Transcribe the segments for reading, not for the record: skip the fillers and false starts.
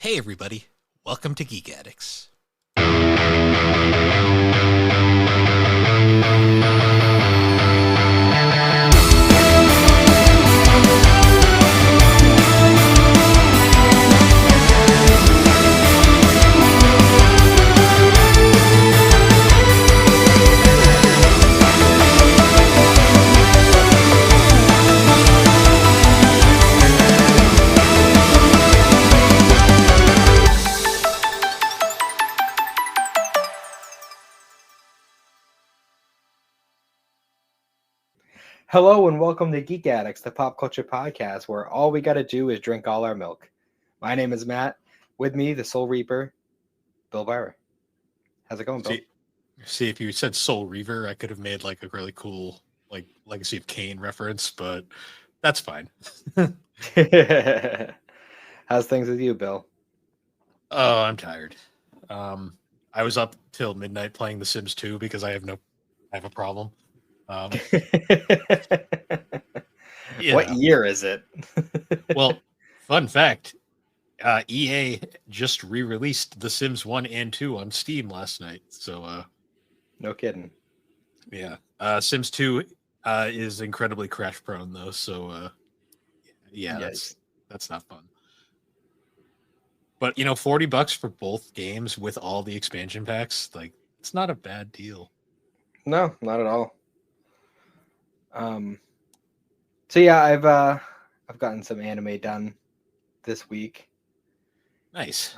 Hey everybody, welcome to Geek Addicts. Hello and welcome to Geek Addicts, the pop culture podcast where all we got to do is drink all our milk. My name is Matt. With me, the Soul Reaper, Bill Byra. How's it going, Bill? See, if you said Soul Reaver, I could have made like a really cool like Legacy of Kain reference, but that's fine. How's things with you, Bill? Oh, I'm tired. I was up till midnight playing The Sims 2 because I have a problem. What year is it? Well, fun fact, EA just re-released The Sims 1 and 2 on Steam last night. So no kidding. Yeah. Sims 2 is incredibly crash prone though, so yeah, Yes. that's not fun. But $40 for both games with all the expansion packs, like it's not a bad deal. No, not at all. So yeah, I've gotten some anime done this week. Nice.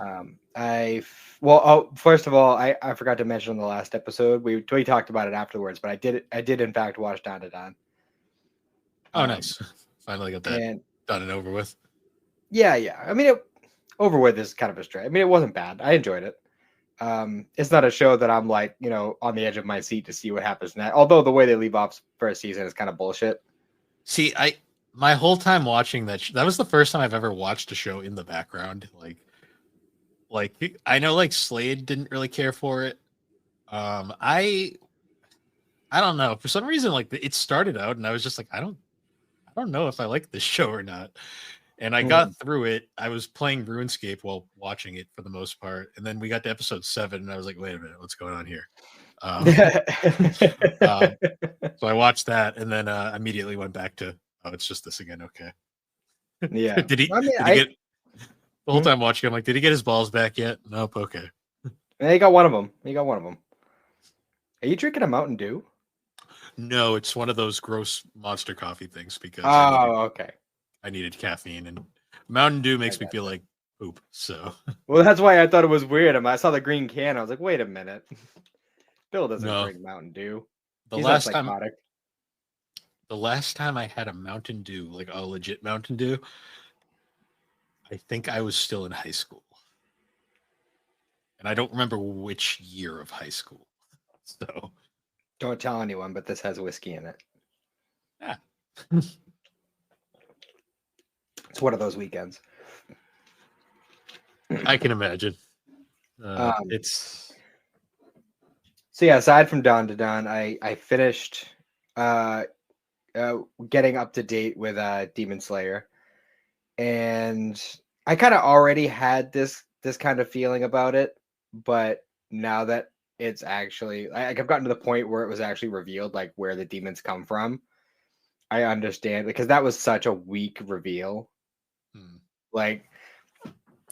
First of all, I forgot to mention in the last episode. We talked about it afterwards, but I did in fact watch Dan to Dan. Oh, nice. Finally got that done and over with. Yeah. I mean, over with is kind of a stretch. I mean, it wasn't bad. I enjoyed it. It's not a show that I'm like, on the edge of my seat to see what happens next. Although the way they leave off first season is kind of bullshit. See, my whole time watching that was the first time I've ever watched a show in the background. Like I know like Slade didn't really care for it. I don't know. For some reason, like it started out and I was just like, I don't know if I like this show or not. And I got through it. I was playing RuneScape while watching it for the most part. And then we got to episode 7 and I was like, wait a minute, what's going on here? So I watched that and then immediately went back to, oh, it's just this again. Okay. Yeah. did he get the whole time watching? I'm like, did he get his balls back yet? Nope. Okay. He got one of them. Are you drinking a Mountain Dew? No, it's one of those gross Monster coffee things because okay. I needed caffeine and Mountain Dew makes me feel like poop. So well, that's why I thought it was weird. I saw the green can. I was like, wait a minute. Bill doesn't drink Mountain Dew. He's not psychotic. The last time I had a Mountain Dew, like a legit Mountain Dew, I think I was still in high school. And I don't remember which year of high school. So don't tell anyone, but this has whiskey in it. Yeah. It's one of those weekends. I can imagine. So yeah, aside from Dawn to Dawn, I finished getting up to date with Demon Slayer, and I kind of already had this kind of feeling about it, but now that it's actually I've gotten to the point where it was actually revealed like where the demons come from, I understand, because that was such a weak reveal. Like,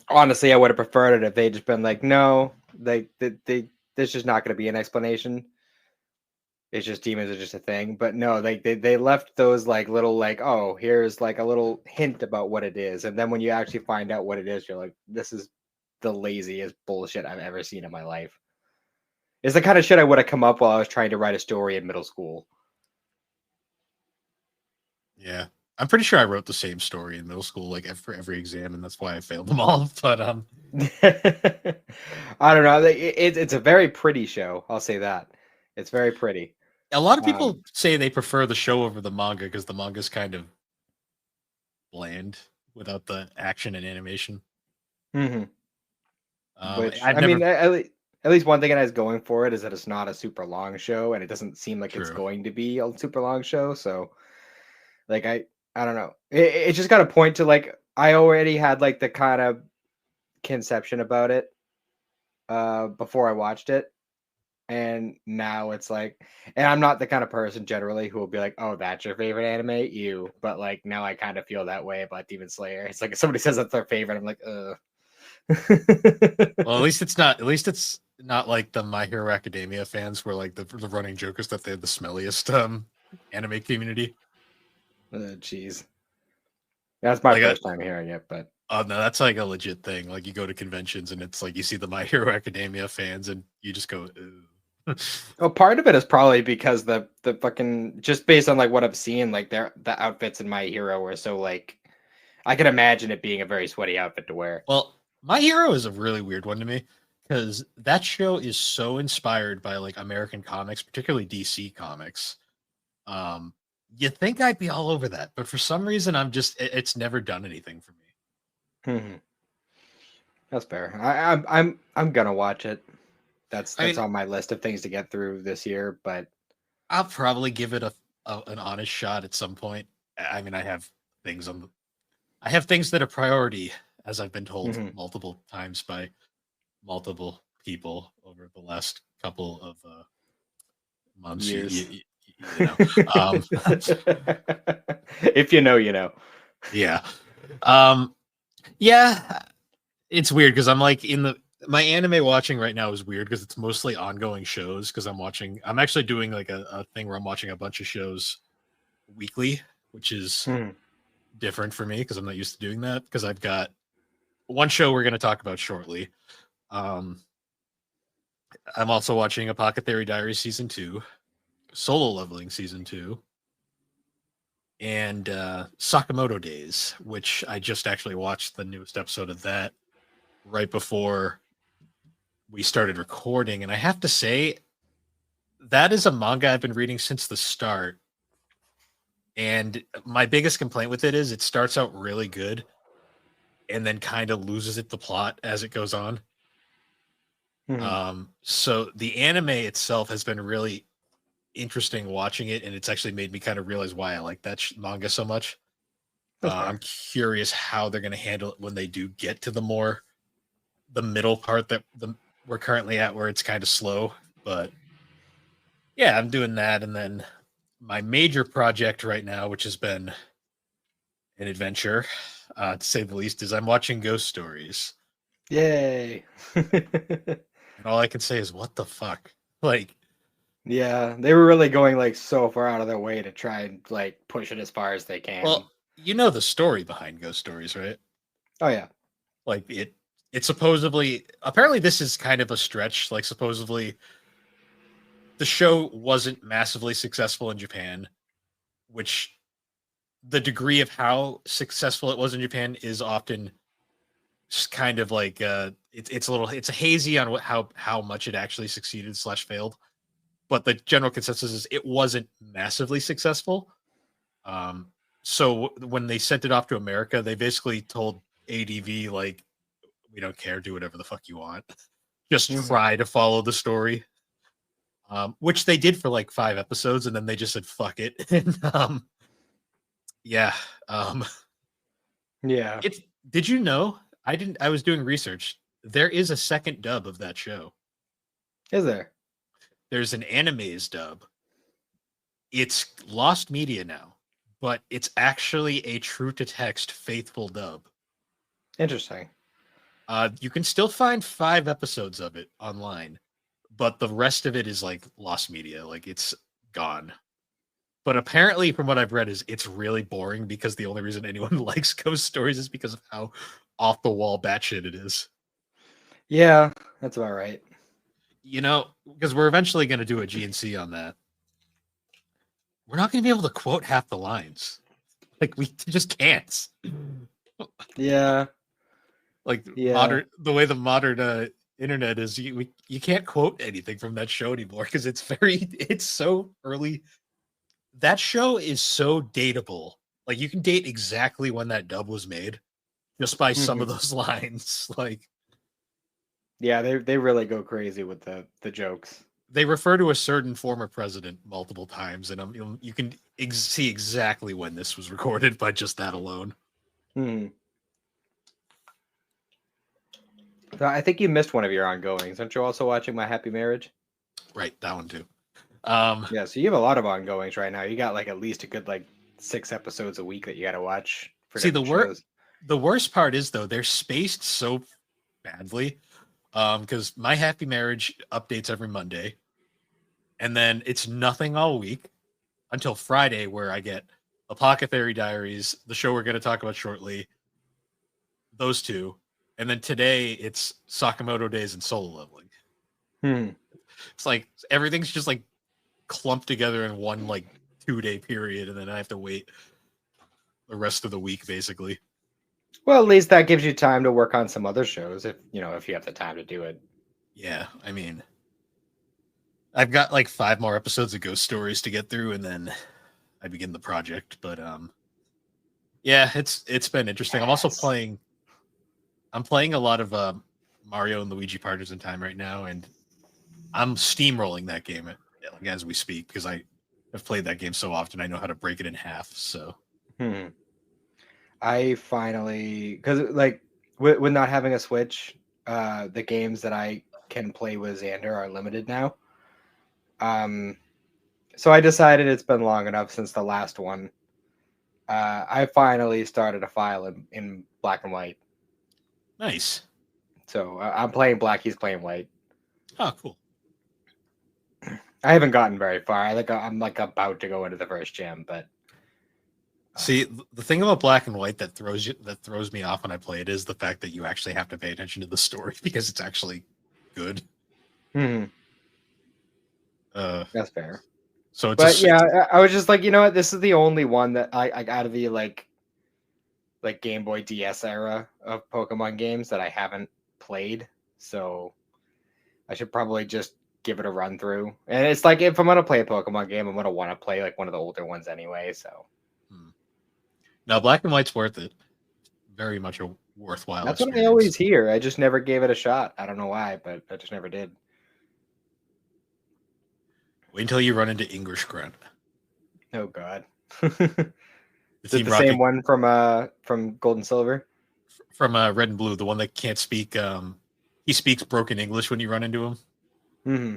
honestly, I would have preferred it if they just been like, no, there's just not going to be an explanation. It's just demons are just a thing. But no, they left those like little like, oh, here's like a little hint about what it is, and then when you actually find out what it is, you're like, this is the laziest bullshit I've ever seen in my life. It's the kind of shit I would have come up while I was trying to write a story in middle school. Yeah. I'm pretty sure I wrote the same story in middle school, like for every exam, and that's why I failed them all. But I don't know. It's a very pretty show. I'll say that. It's very pretty. A lot of people say they prefer the show over the manga because the manga is kind of bland without the action and animation. Which at least one thing it has going for it is that it's not a super long show, and it doesn't seem like it's going to be a super long show. So, like, I don't know. It just got a point to like I already had like the kind of conception about it before I watched it. And now it's like, and I'm not the kind of person generally who will be like, oh, that's your favorite anime, you. But like now I kind of feel that way about Demon Slayer. It's like if somebody says that's their favorite, I'm like, ugh. Well, at least it's not. At least it's not like the My Hero Academia fans, where like the running joke is that they're the smelliest anime community. Jeez. That's my Like, first time hearing it, but oh no, that's like a legit thing. Like you go to conventions and it's like you see the My Hero Academia fans, and you just go, "Ew." well, part of it is probably because the fucking just based on like what I've seen, like the outfits in My Hero were so like I can imagine it being a very sweaty outfit to wear. Well, My Hero is a really weird one to me because that show is so inspired by like American comics, particularly DC comics. Um, you think I'd be all over that, but for some reason, it's never done anything for me. Mhm. That's fair. I'm gonna watch it. That's I mean, on my list of things to get through this year. But I'll probably give it an honest shot at some point. I mean, things on the, I have things that are priority, as I've been told mhm. multiple times by multiple people over the last couple of months. Years. You know, um, If you know, you know. yeah, um, yeah. It's weird because I'm like my anime watching right now is weird because it's mostly ongoing shows because I'm actually doing like a thing where I'm watching a bunch of shows weekly, which is Mhm. different for me because I'm not used to doing that because I've got one show we're going to talk about shortly. Um, I'm also watching Apothecary Diaries season 2, Solo Leveling season 2, and Sakamoto Days, which I just actually watched the newest episode of that right before we started recording. And I have to say, that is a manga I've been reading since the start. And my biggest complaint with it is it starts out really good and then kind of loses the plot as it goes on. Mhm. So the anime itself has been really interesting watching it, and it's actually made me kind of realize why I like that manga so much. That's I'm fair. curious how they're going to handle it when they do get to the middle part that we're currently at, where it's kind of slow. But yeah, I'm doing that, and then my major project right now, which has been an adventure, to say the least, is I'm watching Ghost Stories, Yay. and all I can say is, "What the fuck?" Like, Yeah, they were really going like so far out of their way to try and like push it as far as they can. well, you know the story behind Ghost Stories, right? Oh yeah. Like it supposedly, apparently, this is kind of a stretch. Like, supposedly, the show wasn't massively successful in Japan, which the degree of how successful it was in Japan is often just kind of like it's hazy on how much it actually succeeded slash failed. But the general consensus is it wasn't massively successful. Um, so when they sent it off to America, they basically told ADV like, we don't care, do whatever the fuck you want, just Mhm. try to follow the story. Which they did for like 5 episodes, and then they just said fuck it. And yeah, um, Yeah. it's. Did you know? I didn't. I was doing research. There is a second dub of that show. Is there? There's an anime's dub. It's lost media now, but it's actually a true to text faithful dub. Interesting. You can still find 5 episodes of it online, but the rest of it is like lost media. Like it's gone. But apparently, from what I've read, is it's really boring because the only reason anyone likes ghost stories is because of how off the wall batshit it is. Yeah, that's about right. You know, because we're eventually going to do a GNC on that. We're not going to be able to quote half the lines. Like we just can't. Yeah. Like Yeah. the way the modern internet is, you can't quote anything from that show anymore because it's so early. That show is so dateable. Like you can date exactly when that dub was made just by some of Mhm. those lines. Like Yeah, they really go crazy with the jokes. they refer to a certain former president multiple times, and you can see exactly when this was recorded by just that alone. Mhm. So I think you missed one of your ongoings. Aren't you also watching My Happy Marriage? Right, that one too. Yeah, so you have a lot of ongoings right now. You got like at least a good like 6 episodes a week that you got to watch for See, different shows. the worst part is though they're spaced so badly. Because My Happy Marriage updates every Monday, and then it's nothing all week until Friday, where I get Apothecary Diaries, the show we're going to talk about shortly, those two, and then today it's Sakamoto Days and Solo Leveling. Hmm. It's like everything's just like clumped together in one like 2 day period, and then I have to wait the rest of the week basically. Well, at least that gives you time to work on some other shows if if you have the time to do it. Yeah, I mean, I've got like 5 more episodes of Ghost Stories to get through, and then I begin the project. But yeah, it's been interesting. I'm also Yes. playing a lot of Mario and Luigi Partners in Time right now, and I'm steamrolling that game as we speak because I have played that game so often. I know how to break it in half. So Hmm. I finally, because like with not having a Switch, the games that I can play with Xander are limited now. Um, so I decided it's been long enough since the last one. I finally started a file in black and white. nice. So I'm playing black, he's playing white. Oh, cool. I haven't gotten very far. I'm like about to go into the first gym, but See, the thing about black and white that throws me off when I play it is the fact that you actually have to pay attention to the story because it's actually good. mhm, Uh, that's fair. so it's But just yeah, I was just like, you know what? This is the only one that I out of the like Game Boy DS era of Pokemon games that I haven't played. So I should probably just give it a run through. And it's like if I'm gonna play a Pokemon game, I'm gonna want to play like one of the older ones anyway. So now black and white's worth it. Very much a worthwhile that's what I experience. always hear. I just never gave it a shot. I don't know why, but I just never did. Wait until you run into English Grunt. Oh God. The Is it Team the same Rocket one from Gold and Silver? from Red and Blue, the one that can't speak. He speaks broken English when you run into him, Hmm.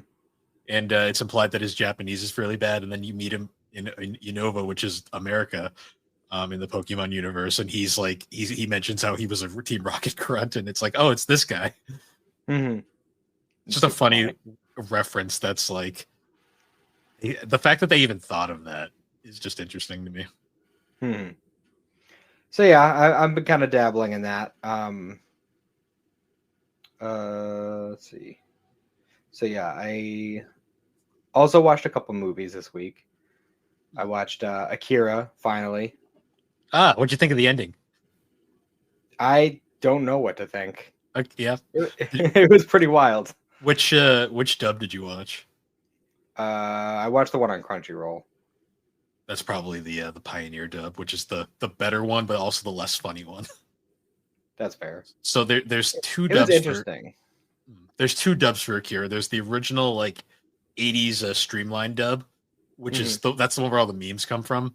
and it's implied that his Japanese is fairly bad. And then you meet him in Unova, which is America, in the Pokemon universe, and he mentions how he was a Team Rocket grunt, and it's like, oh, it's this guy. Hmm. It's just a funny reference. That's like the fact that they even thought of that is just interesting to me. Hmm. So yeah, I've been kind of dabbling in that. Let's see. So yeah, I also watched a couple movies this week. I watched Akira finally. Ah, what'd you think of the ending? I don't know what to think. Yeah. It was pretty wild. Which dub did you watch? I watched the one on Crunchyroll. That's probably the Pioneer dub, which is the better one, but also the less funny one. That's fair. So there's two It was dubs for interesting. there's two dubs for Akira. There's the original like 80s streamlined dub, which is that's the one where all the memes come from.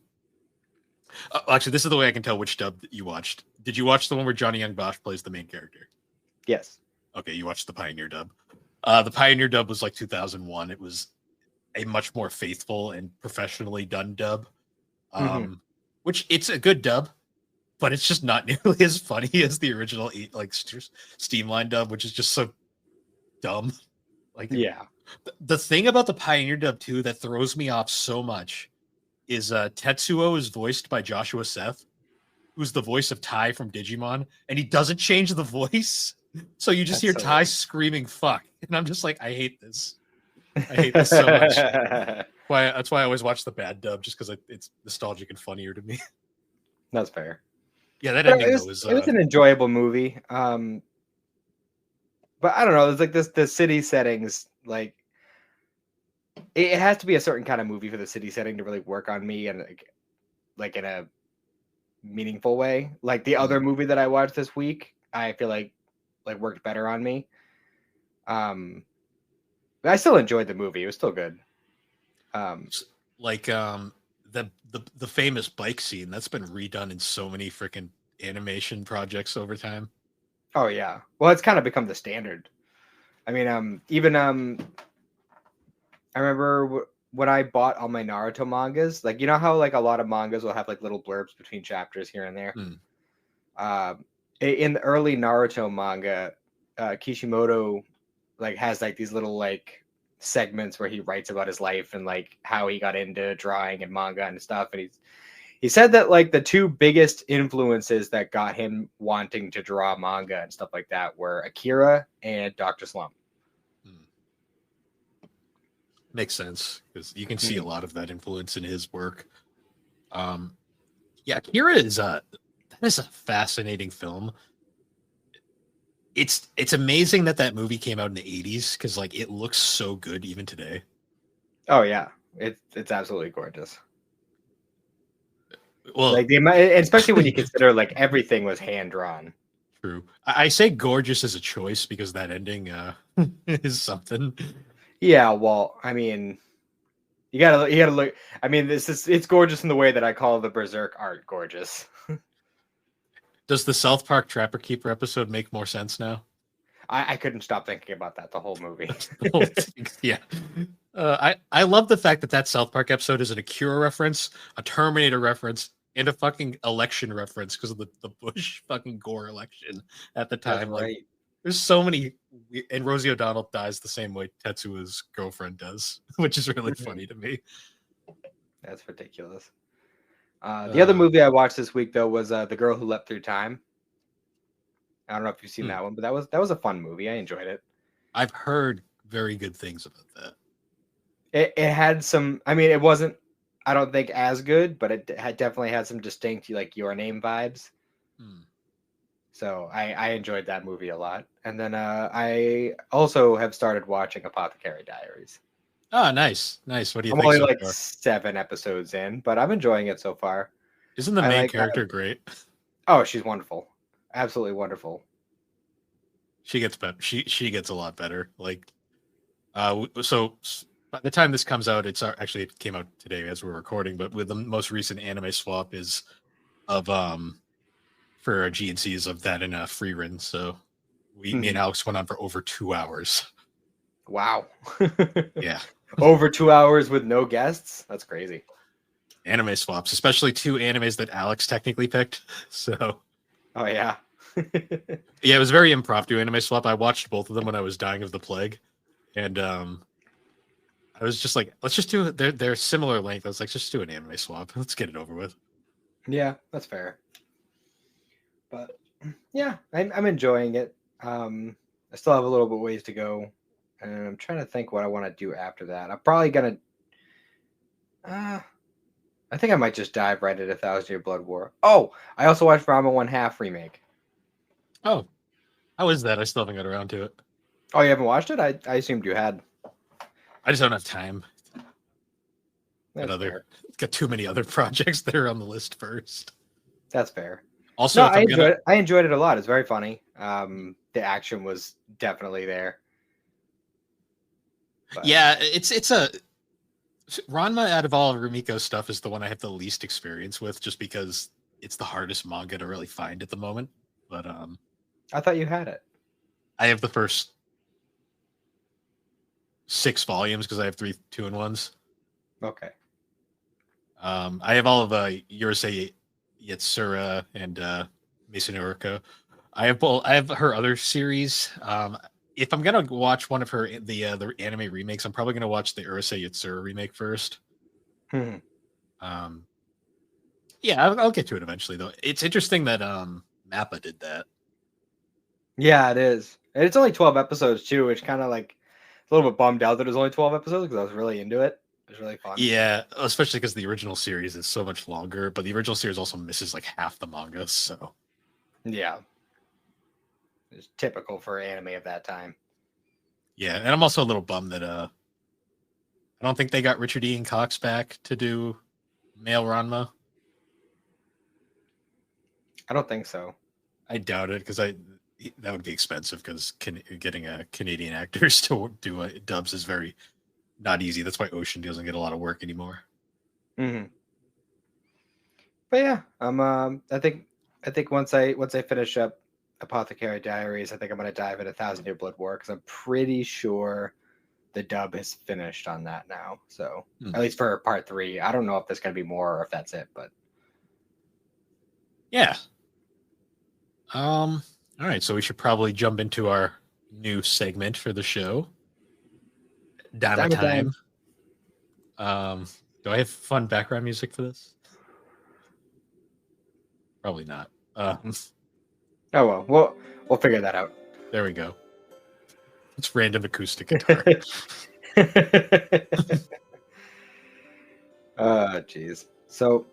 Actually, this is the way I can tell which dub you watched. Did you watch the one where Johnny Young Bosch plays the main character? Yes. Okay, you watched the Pioneer dub. The Pioneer dub was like 2001. It was a much more faithful and professionally done dub. Which it's a good dub, but it's just not nearly as funny as the original like Steamline dub, which is just so dumb. Like, Yeah. the thing about the Pioneer dub too that throws me off so much is Tetsuo is voiced by Joshua Seth, who's the voice of Tai from Digimon, and he doesn't change the voice, so you just hear so Tai screaming "fuck," and I'm just like, I hate this. I hate this so much. That's why I always watch the bad dub, just because it's nostalgic and funnier to me. That's fair. Yeah, that But ending it though is it was an enjoyable movie. But I don't know. It's like the city settings. Like it has to be a certain kind of movie for the city setting to really work on me and like in a meaningful way. Like the other movie that I watched this week, I feel like worked better on me. But I still enjoyed the movie. It was still good. Like the famous bike scene that's been redone in so many freaking animation projects over time. Oh yeah. Well, it's kind of become the standard. I mean, even I remember when I bought all my Naruto mangas. Like, you know how like a lot of mangas will have like little blurbs between chapters here and there. Hmm. In the early Naruto manga, Kishimoto like has like these little like segments where he writes about his life and like how he got into drawing and manga and stuff. And he said that like the two biggest influences that got him wanting to draw manga and stuff like that were Akira and Dr. Slump. Hmm. Makes sense because you can see a lot of that influence in his work. Yeah, Akira is that is a fascinating film. It's amazing that that movie came out in the 80s because like it looks so good even today. Oh yeah, it's absolutely gorgeous. Well, Like especially when you consider like everything was hand drawn. true. I say gorgeous as a choice because that ending is something. Yeah, well, I mean, you gotta look. I mean, it's gorgeous in the way that I call the Berserk art gorgeous. Does the South Park Trapper Keeper episode make more sense now? I couldn't stop thinking about that the whole movie. The whole thing, yeah. I love the fact that that South Park episode is an Akira reference, a Terminator reference, and a fucking election reference because of the Bush fucking Gore election at the time. That's Like, right. there's so many, and Rosie O'Donnell dies the same way Tetsua's girlfriend does, which is really funny to me. That's ridiculous. The other Uh, movie I watched this week though was The Girl Who Leapt Through Time. I don't know if you've seen Hmm. that one, but that was a fun movie. I enjoyed it. I've heard very good things about that. It had some. I mean, it wasn't. I don't think as good, but it had definitely had some distinct like Your Name vibes. Hmm. So I enjoyed that movie a lot. And then I also have started watching Apothecary Diaries. Ah, nice, nice. What do you I'm think only so like far? 7 episodes in, but I'm enjoying it so far. Isn't the I main like. character great? Oh, she's wonderful, absolutely wonderful. She gets better. She gets a lot better. Like, so by the time this comes out, actually it came out today as we're recording. But with the most recent anime swap is of for GNCs of that in a free run. So me and Mhm. Alex went on for over 2 hours. Wow. Yeah, Over 2 hours with no guests. That's crazy. anime swaps, especially two animes that Alex technically picked. So Oh yeah. yeah, it was very impromptu anime swap. I watched both of them when I was dying of the plague, and I was just like, let's just do it. They're similar length. I was like, just do an anime swap. Let's get it over with. Yeah, that's fair. But yeah, I'm enjoying it. I still have a little bit ways to go, and I'm trying to think what I want to do after that. I'm probably gonna. Uh, I think I might just dive right into Thousand Year Blood War. Oh, I also watched Rama One Half remake. Oh, how is that? I still haven't got around to it. Oh, you haven't watched it? I assumed you had. I just don't have time. That's fair. Got too many other projects that are on the list first. That's fair. Also, No, if I'm gonna, I enjoyed it a lot. It's very funny. The action was definitely there. But, yeah, it's a Ranma out of all of Rumiko's stuff is the one I have the least experience with, just because it's the hardest manga to really find at the moment. But I thought you had it. I have the first 6 volumes because I have 3 2-in-1s. Okay. I have all of Yurusei Yatsura and Mason Uriko. I have her other series. If I'm gonna watch one of the anime remakes, I'm probably gonna watch the Urusei Yatsura remake first. Hmm. Yeah, I'll get to it eventually though. It's interesting that Mappa did that. Yeah, it is. And it's only 12 episodes too, which kind of like a little bit bummed out that it was only 12 episodes because I was really into it. It was really fun. Yeah, especially because the original series is so much longer, but the original series also misses like half the manga. So Yeah. It's typical for anime of that time. yeah, and I'm also a little bummed that I don't think they got Richard Ian Cox back to do male Ranma. I don't think so. I doubt it because that would be expensive because getting a Canadian actors to do dubs is very not easy. That's why Ocean doesn't get a lot of work anymore. Hmm. But yeah, I think once I finish up Apothecary Diaries, I think I'm going to dive into 1,000 Year Blood War because I'm pretty sure the dub is finished on that now. So at least for part 3, I don't know if there's going to be more or if that's it, but yeah. All right, so we should probably jump into our new segment for the show. Dime time. Do I have fun background music for this? Probably not. oh well, we'll figure that out. There we go. It's random acoustic guitar. Jeez. So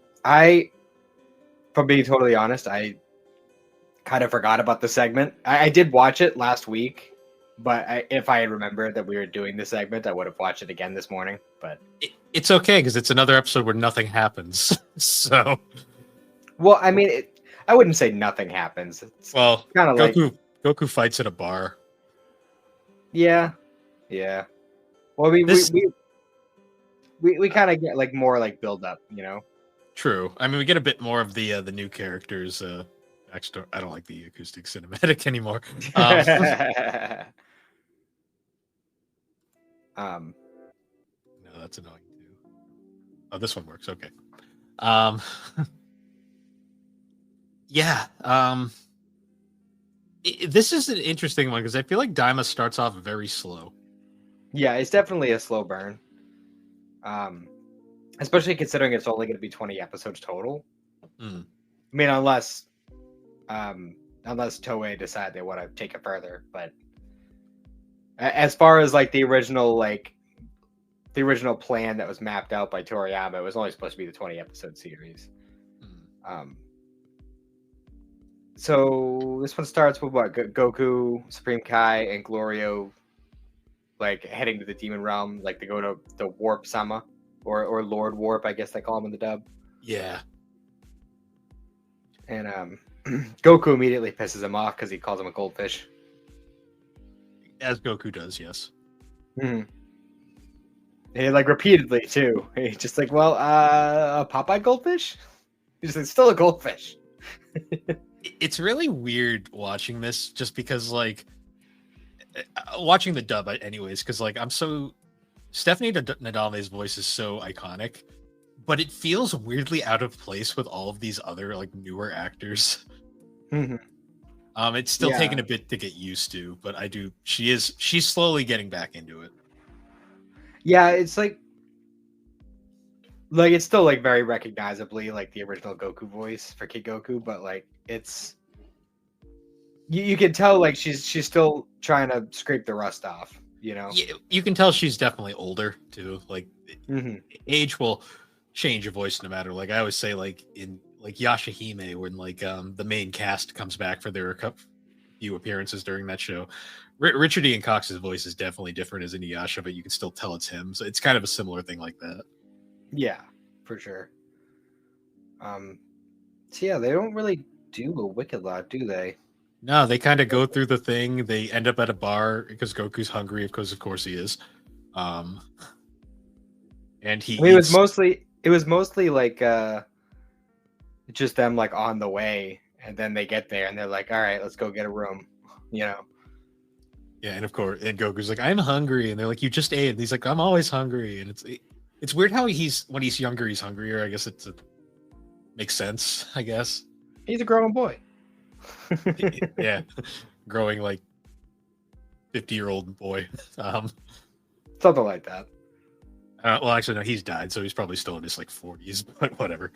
from being totally honest, I kind of forgot about the segment. I did watch it last week, but if I had remembered that we were doing this segment, I would have watched it again this morning. But it's okay because it's another episode where nothing happens. So, well, I mean, I wouldn't say nothing happens. It's well, kind of like Goku fights at a bar. Yeah. Well, we kind of get like more like build up, you know. True. I mean, we get a bit more of the new characters. Backstory. I don't like the acoustic cinematic anymore. No, that's annoying too. Oh, this one works. Okay. Yeah. This is an interesting one because I feel like Daima starts off very slow. Yeah, it's definitely a slow burn. Especially considering it's only going to be 20 episodes total. I mean, unless Toei decide they want to take it further, but as far as like the original plan that was mapped out by Toriyama, it was only supposed to be the 20 episode series. So this one starts with what? Goku, Supreme Kai, and Glorio like heading to the demon realm, like they go to the Warp Sama or Lord Warp, I guess they call him in the dub. Yeah. And Goku immediately pisses him off because he calls him a goldfish. As Goku does, yes. And like repeatedly too. He's just like, well, a Popeye goldfish? He's like, still a goldfish. It's really weird watching this just because like watching the dub anyways, because like Stephanie Nadalny's voice is so iconic, but it feels weirdly out of place with all of these other like newer actors. It's still taking a bit to get used to, but she's slowly getting back into it. Yeah, it's like it's still like very recognizably like the original Goku voice for Kid Goku, but like it's you can tell like she's still trying to scrape the rust off, you know. Yeah, you can tell she's definitely older too. Like age will change your voice no matter. Like I always say, like in like Yashahime, when like the main cast comes back for their few appearances during that show, Richard Ian Cox's voice is definitely different as Inuyasha, but you can still tell it's him. So it's kind of a similar thing like that. Yeah, for sure. So yeah, they don't really do a wicked lot, do they? No, they kind of go through the thing. They end up at a bar because Goku's hungry, because of course he is. And it was mostly like just them like on the way, and then they get there and they're like, all right, let's go get a room, you know. Yeah, and of course, and Goku's like, I'm hungry, and they're like, you just ate, and he's like, I'm always hungry, and it's weird how when he's younger he's hungrier. I guess it makes sense. I guess he's a grown boy. Yeah, growing like 50-year-old boy. Something like that. Well, actually, no, he's died, so he's probably still in his like 40s, but whatever.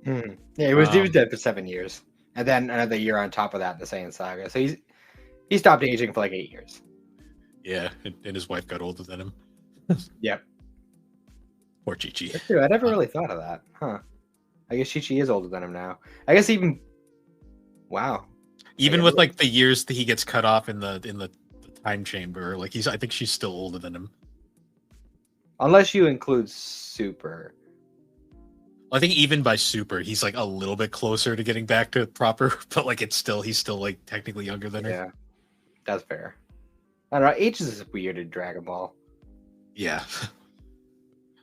Yeah, he was dead for 7 years, and then another year on top of that in the Saiyan Saga. So he stopped aging for like 8 years. Yeah, and his wife got older than him. Yep. Poor Chi-Chi. That's true. I never really thought of that, huh? I guess Chi-Chi is older than him now. I guess even. Wow. Even with like the years that he gets cut off in the time chamber, like I think she's still older than him. Unless you include Super. I think even by Super, he's like a little bit closer to getting back to proper, but like he's still like technically younger than her. Yeah, that's fair. I don't know. Ages is weird in Dragon Ball. Yeah.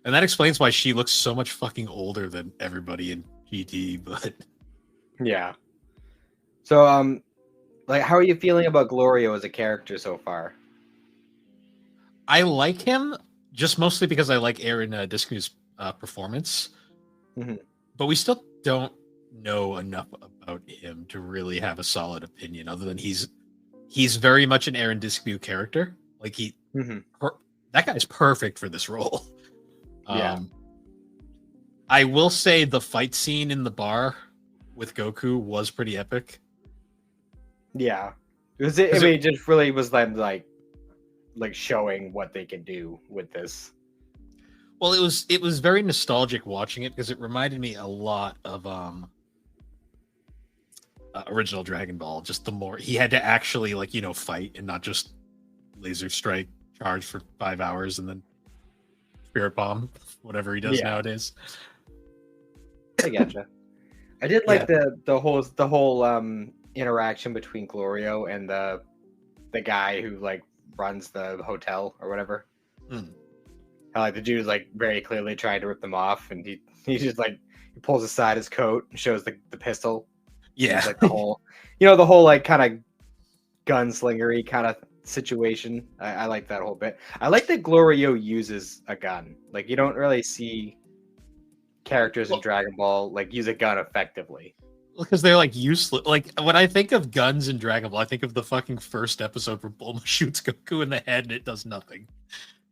And that explains why she looks so much fucking older than everybody in GT, but yeah. So Like, how are you feeling about Glorio as a character so far? I like him just mostly because I like Aaron Discu's performance, Mhm. but we still don't know enough about him to really have a solid opinion. Other than he's very much an Aaron Discu character. Like Mhm. that guy's perfect for this role. Yeah. I will say the fight scene in the bar with Goku was pretty epic. Yeah. I mean, it just really was them like showing what they could do with this. Well, it was very nostalgic watching it because it reminded me a lot of original Dragon Ball. Just the more he had to actually fight and not just laser strike charge for 5 hours and then spirit bomb, whatever he does nowadays. I gotcha. I did like the whole interaction between Glorio and the guy who like runs the hotel or whatever. How like the dude's like very clearly trying to rip them off, and he just like he pulls aside his coat and shows the pistol. Yeah, it's like the whole like kind of gunslingery kind of situation. I like that whole bit. I like that Glorio uses a gun. Like you don't really see characters in Dragon Ball like use a gun effectively. because they're like useless. Like when I think of guns in Dragon Ball, I think of the fucking first episode where Bulma shoots Goku in the head and it does nothing.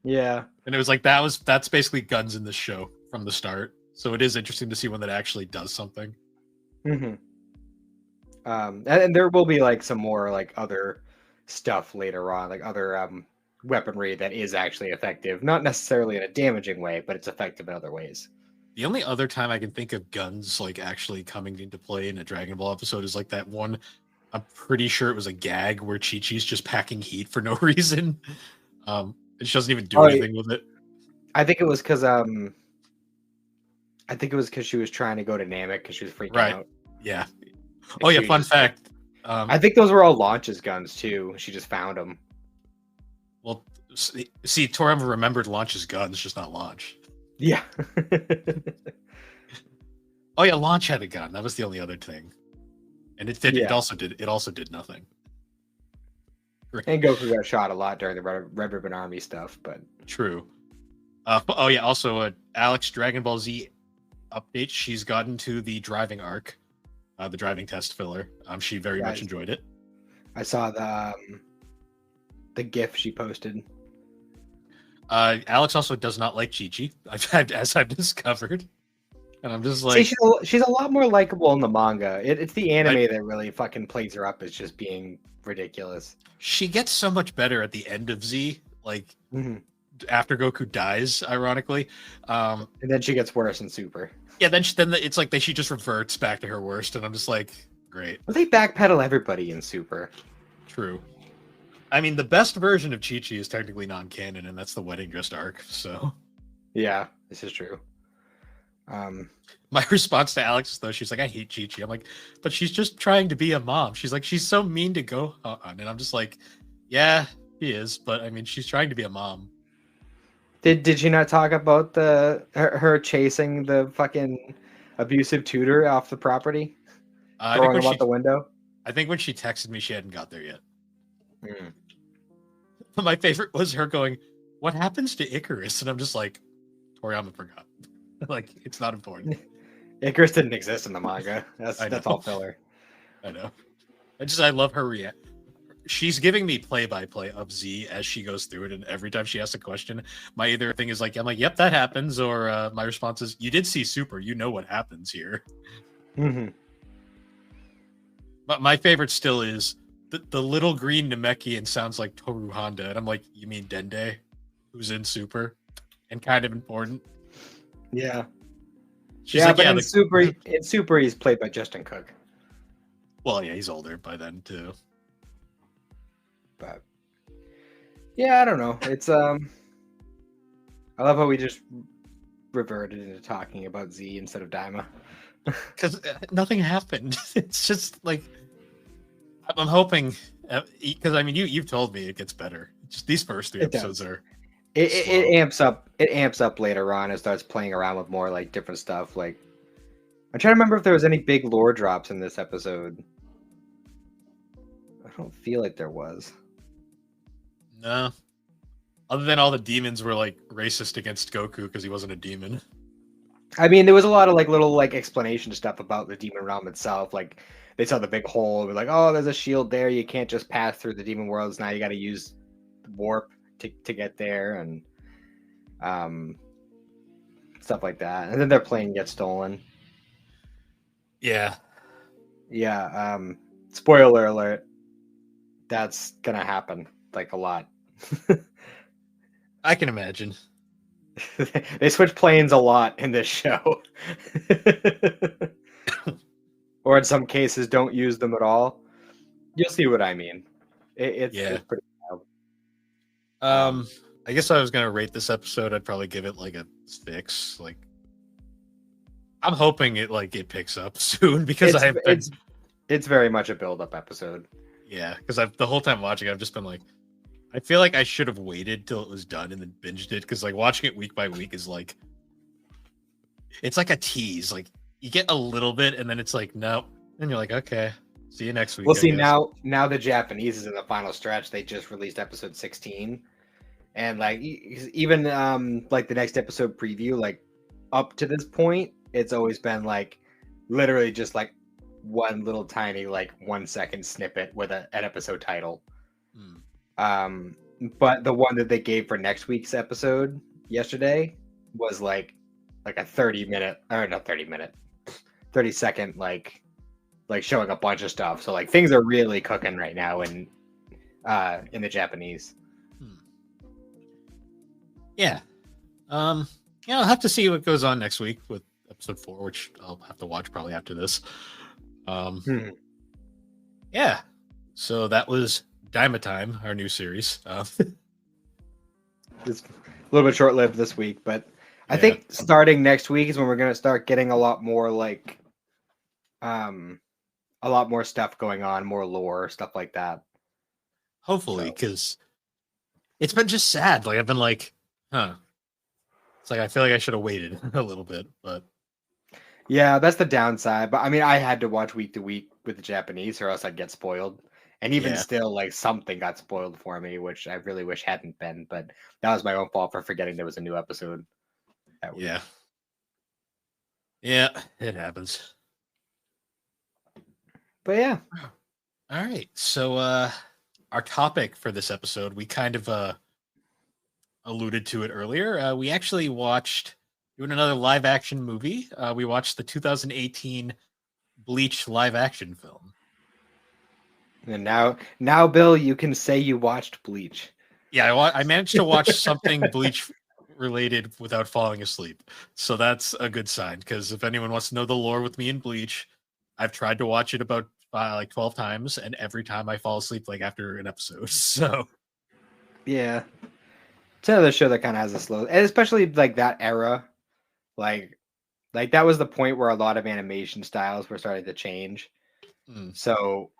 Yeah, and it was like that's basically guns in the show from the start. So it is interesting to see one that actually does something. Mm-hmm. And there will be like some more like other stuff later on, like other weaponry that is actually effective, not necessarily in a damaging way, but it's effective in other ways. The only other time I can think of guns like actually coming into play in a Dragon Ball episode is like that one. I'm pretty sure it was a gag where Chi-Chi's just packing heat for no reason. She doesn't even do anything with it. I think it was because she was trying to go to Namek because she was freaking out. Yeah. Oh yeah. Fun fact. I think those were all Launch's guns too. She just found them. Well, see, Toriyama remembered Launch's guns, just not Launch. Yeah. Oh yeah, Launch had a gun. That was the only other thing, and it did. Yeah. It also did nothing. And Goku got shot a lot during the Red Ribbon Army stuff, but true. Oh yeah. Also, Alex Dragon Ball Z update. She's gotten to the driving arc, the driving test filler. She very much enjoyed it. I saw the GIF she posted. Alex also does not like Chi-Chi, as I've discovered, and I'm just like, see, she's a lot more likable in the manga. It's the anime that really fucking plays her up as just being ridiculous. She gets so much better at the end of Z, like after Goku dies, ironically, and then she gets worse in Super. Yeah, then it's like she just reverts back to her worst, and I'm just like, great. Well, they backpedal everybody in Super. True. I mean, the best version of Chi-Chi is technically non-canon, and that's the wedding dress arc. So, yeah, this is true. My response to Alex is though, she's like, I hate Chi-Chi. I'm like, but she's just trying to be a mom. She's like, she's so mean to Gohan, and I'm just like, yeah, he is, but I mean, she's trying to be a mom. Did you not talk about her chasing the fucking abusive tutor off the property, throwing him out the window? I think when she texted me, she hadn't got there yet. But my favorite was her going, "What happens to Icarus?" And I'm just like, Toriyama forgot. Like, it's not important. Icarus didn't exist in the manga. That's all filler. I know. I love her react. She's giving me play-by-play of Z as she goes through it, and every time she asks a question, my either thing is like, I'm like, yep, that happens, or my response is, you did see Super, you know what happens here. But my favorite still is the little green Namekian sounds like Toru Honda, and I'm like, you mean Dende, who's in Super, and kind of important. Yeah. She's like, but in Super, he's played by Justin Cook. Well, yeah, he's older by then too. But yeah, I don't know. It's I love how we just reverted into talking about Z instead of Daima. Because nothing happened. It's just like I'm hoping, because I mean, you've told me it gets better. Just these first 3 episodes are. It amps up. It amps up later on and starts playing around with more like different stuff. Like I'm trying to remember if there was any big lore drops in this episode. don't feel like there was. No. Other than all the demons were like racist against Goku because he wasn't a demon. I mean, there was a lot of like little like explanation stuff about the demon realm itself. Like they saw the big hole. We're like, oh, there's a shield there. You can't just pass through the demon worlds. Now you got to use warp to get there, and stuff like that. And then their plane gets stolen. Yeah. Yeah. Spoiler alert. That's gonna happen like a lot. I can imagine. They switch planes a lot in this show. Or in some cases don't use them at all. You'll see what I mean. It's pretty wild. I guess I was gonna rate this episode. I'd probably give it like a 6. Like, I'm hoping it picks up soon because it's very much a build-up episode. Yeah, because the whole time watching, I've just been like, I feel like I should have waited till it was done and then binged it, because like watching it week by week is like, it's like a tease. Like you get a little bit and then it's like, nope, and you're like, okay, see you next week. Well, see, now the Japanese is in the final stretch. They just released episode 16, and like even like the next episode preview, like up to this point, it's always been like literally just like one little tiny like 1 second snippet with an episode title. But the one that they gave for next week's episode yesterday was like a 30 second like showing a bunch of stuff. So like things are really cooking right now in the Japanese. Yeah. I'll have to see what goes on next week with episode 4, which I'll have to watch probably after this. Yeah. So that was Daima Time, our new series. It's a little bit short-lived this week, but I think starting next week is when we're going to start getting a lot more like a lot more stuff going on, more lore, stuff like that. Hopefully, because it's been just sad. Like I've been like, it's like I feel like I should have waited a little bit, but yeah, that's the downside. But I mean, I had to watch week to week with the Japanese, or else I'd get spoiled. And even still, like something got spoiled for me, which I really wish hadn't been. But that was my own fault for forgetting there was a new episode that week. Yeah, it happens. But yeah. All right. So our topic for this episode, we kind of alluded to it earlier. We actually watched doing another live action movie. We watched the 2018 Bleach live action film. And now, Bill, you can say you watched Bleach. Yeah, I managed to watch something Bleach related without falling asleep. So that's a good sign, because if anyone wants to know the lore with me in Bleach, I've tried to watch it about like 12 times, and every time I fall asleep like after an episode. So yeah, it's another show that kind of has a slow, and especially like that era, like that was the point where a lot of animation styles were starting to change. So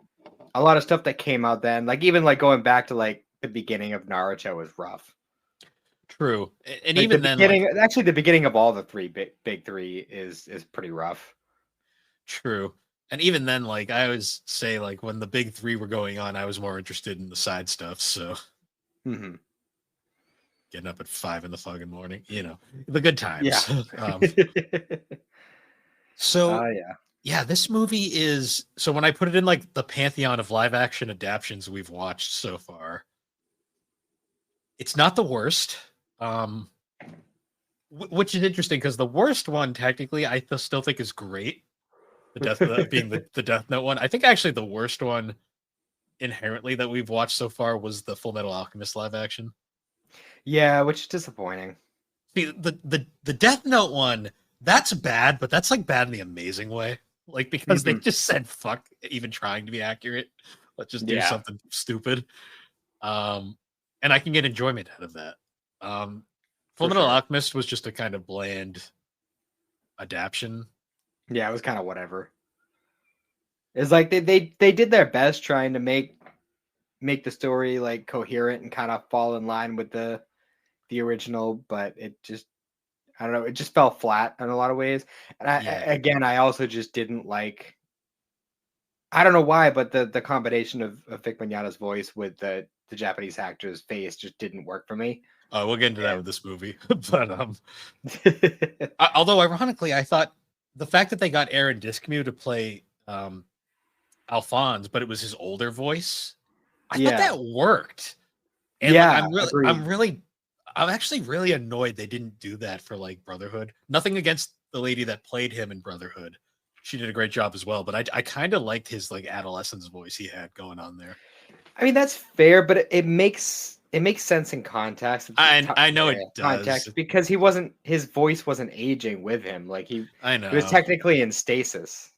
a lot of stuff that came out then, like even like going back to like the beginning of Naruto, was rough. True, and like even the then, actually the beginning of all the big three is pretty rough. True, and even then, like I always say, like when the big three were going on, I was more interested in the side stuff. So, getting up at 5 in the fucking morning, the good times. Yeah. This movie is, so when I put it in like the pantheon of live action adaptions we've watched so far, it's not the worst. Which is interesting, because the worst one technically I still think is great. The Death being the Death Note one. I think actually the worst one inherently that we've watched so far was the Full Metal Alchemist live action. Yeah, which is disappointing. See, the Death Note one, that's bad, but that's like bad in the amazing way. Like, because they just said fuck even trying to be accurate. Let's just do something stupid. And I can get enjoyment out of that. Full Metal Alchemist was just a kind of bland adaptation. Yeah, it was kind of whatever. It's like they did their best trying to make the story like coherent and kind of fall in line with the original, but it just, I don't know, it just fell flat in a lot of ways. And I also just didn't like, I don't know why, but the combination of Vic Mignogna's voice with the Japanese actor's face just didn't work for me. We'll get into that And with this movie, but although ironically, I thought the fact that they got Aaron Discmu to play Alphonse, but it was his older voice, I thought yeah, that worked. And like, yeah, agreed. I'm actually really annoyed they didn't do that for like Brotherhood. Nothing against the lady that played him in Brotherhood. She did a great job as well, but I kind of liked his like adolescence voice he had going on there. I mean, that's fair, but it makes sense in context. I know it does. Context because his voice wasn't aging with him. Like he was know. technically in stasis.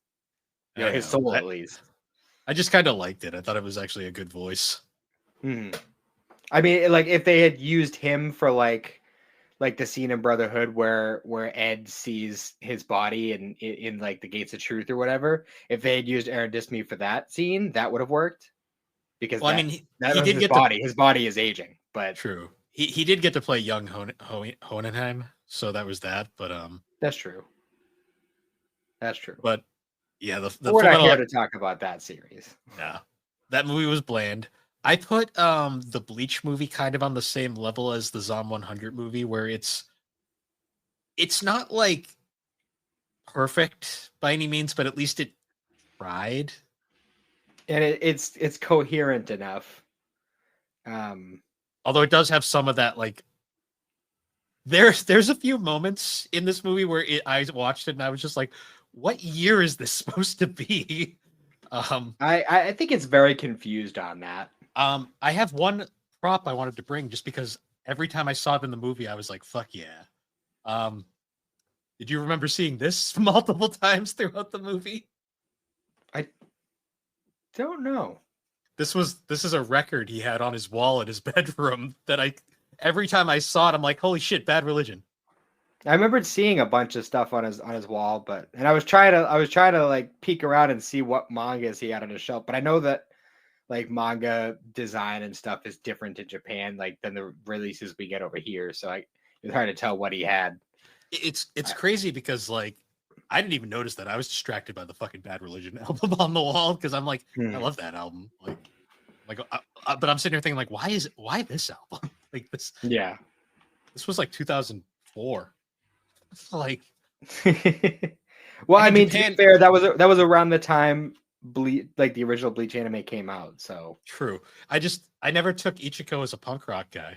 You know, I his know. soul at least. I just kind of liked it. I thought it was actually a good voice. Mhm. I mean, like if they had used him for like the scene in Brotherhood where Ed sees his body in like the Gates of Truth or whatever, if they had used Aaron Dismuke for that scene, that would have worked because Well, I mean, that he was did his get to body. His body is aging, but true. He did get to play young Honenheim, so that was that. that's true. That's true. But yeah, the We're Full not Metal here to talk about that series. yeah, that movie was bland. I put the Bleach movie kind of on the same level as the Zom 100 movie, where it's not like perfect by any means, but at least it tried. And it's coherent enough. Although it does have some of that like there's a few moments in this movie where I watched it and I was just like, what year is this supposed to be? I think it's very confused on that. I have one prop I wanted to bring just because every time I saw it in the movie, I was like, fuck yeah. Did you remember seeing this multiple times throughout the movie? I don't know. This is a record he had on his wall in his bedroom that every time I saw it, I'm like, holy shit, Bad Religion. I remembered seeing a bunch of stuff on his wall, and I was trying to like peek around and see what mangas he had on his shelf. But I know that like manga design and stuff is different in Japan, like than the releases we get over here. So it's hard to tell what he had. It's crazy because like I didn't even notice that. I was distracted by the fucking Bad Religion album on the wall because I'm like, I love that album. But I'm sitting here thinking like, why this album? Like this? Yeah. This was like 2004. Like, well, I mean, Japan, to be fair, that was around the time Bleach, like the original Bleach anime came out. So true. I never took Ichiko as a punk rock guy.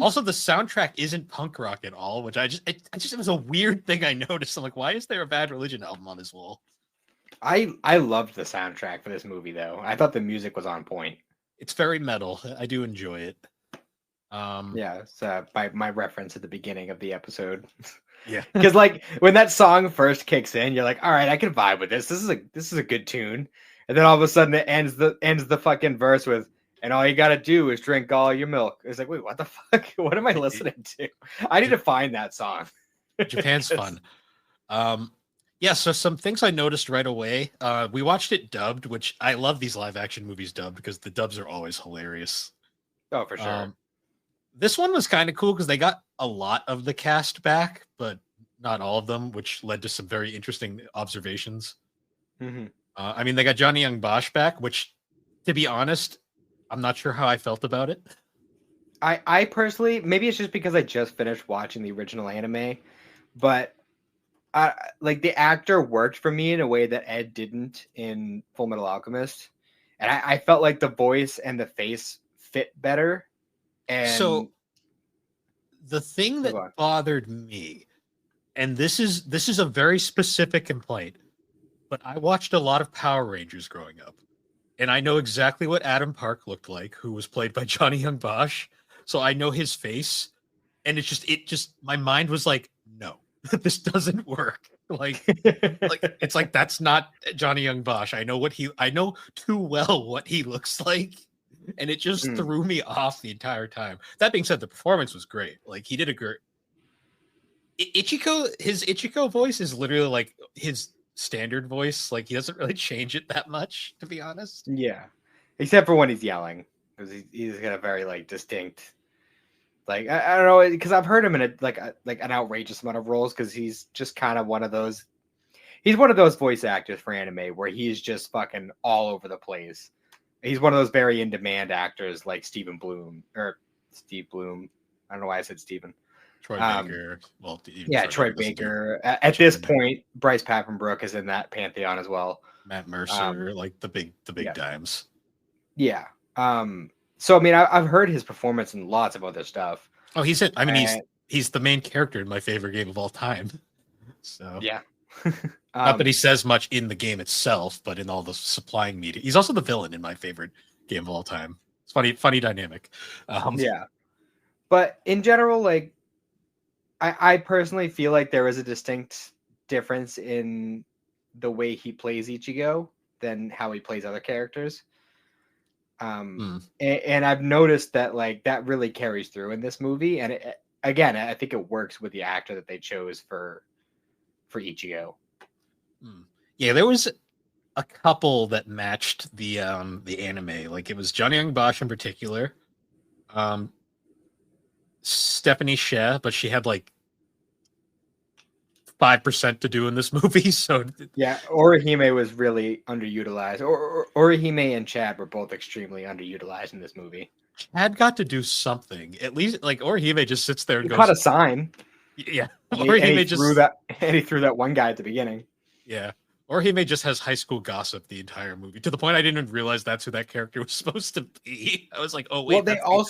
Also, the soundtrack isn't punk rock at all, which it was a weird thing I noticed. I'm like, why is there a Bad Religion album on his wall? I loved the soundtrack for this movie though. I thought the music was on point. It's very metal. I do enjoy it. Yeah, it's by my reference at the beginning of the episode. Yeah, because like when that song first kicks in, you're like, all right, I can vibe with this. This is a good tune. And then all of a sudden it ends the fucking verse with, and all you gotta do is drink all your milk. It's like, wait, what the fuck? What am I listening to? I need to find that song. Japan's fun. Yeah, so some things I noticed right away. We watched it dubbed, which I love these live action movies dubbed because the dubs are always hilarious. Oh, for sure. This one was kind of cool because they got a lot of the cast back, but not all of them, which led to some very interesting observations. Mm-hmm. I mean, they got Johnny Young Bosch back, which, to be honest, I'm not sure how I felt about it. I personally, maybe it's just because I just finished watching the original anime, but like the actor worked for me in a way that Ed didn't in Full Metal Alchemist, and I felt like the voice and the face fit better. And so the thing that bothered me, and this is a very specific complaint, but I watched a lot of Power Rangers growing up, and I know exactly what Adam Park looked like, who was played by Johnny Young Bosch. So I know his face, and it just my mind was like, no, this doesn't work. Like it's like that's not Johnny Young Bosch. I know too well what he looks like, and it just threw me off the entire time. That being said, the performance was great. Like he did a great. His Ichiko voice is literally like his standard voice. Like he doesn't really change it that much, to be honest. Yeah, except for when he's yelling, because he's got a very like distinct. Like I don't know, because I've heard him in an outrageous amount of roles, because he's just kind of one of those. he's one of those voice actors for anime where he's just fucking all over the place. He's one of those very in demand actors like Steve Bloom. I don't know why I said Steven. Troy Baker. Well, even Yeah, Troy Baker doesn't do Baker. At this point, Bryce Papenbrook is in that pantheon as well. Matt Mercer, like the big yeah. dimes. Yeah. So I mean, I've heard his performance in lots of other stuff. Oh, he's the main character in my favorite game of all time. So yeah. Not that he says much in the game itself, but in all the supplying media. He's also the villain in my favorite game of all time. It's funny dynamic. Yeah. But in general, like, I personally feel like there is a distinct difference in the way he plays Ichigo than how he plays other characters. And I've noticed that like that really carries through in this movie. And again, I think it works with the actor that they chose for Ichigo. Yeah, there was a couple that matched the anime. Like it was Johnny Young Bosch in particular. Stephanie Sheh, but she had like 5% to do in this movie. So yeah, Orihime was really underutilized. Orihime and Chad were both extremely underutilized in this movie. Chad got to do something. At least like Orihime just sits there and he goes, caught a sign. Yeah. And he threw that one guy at the beginning. Yeah. Orihime just has high school gossip the entire movie, to the point I didn't even realize that's who that character was supposed to be. I was like, oh wait. Well,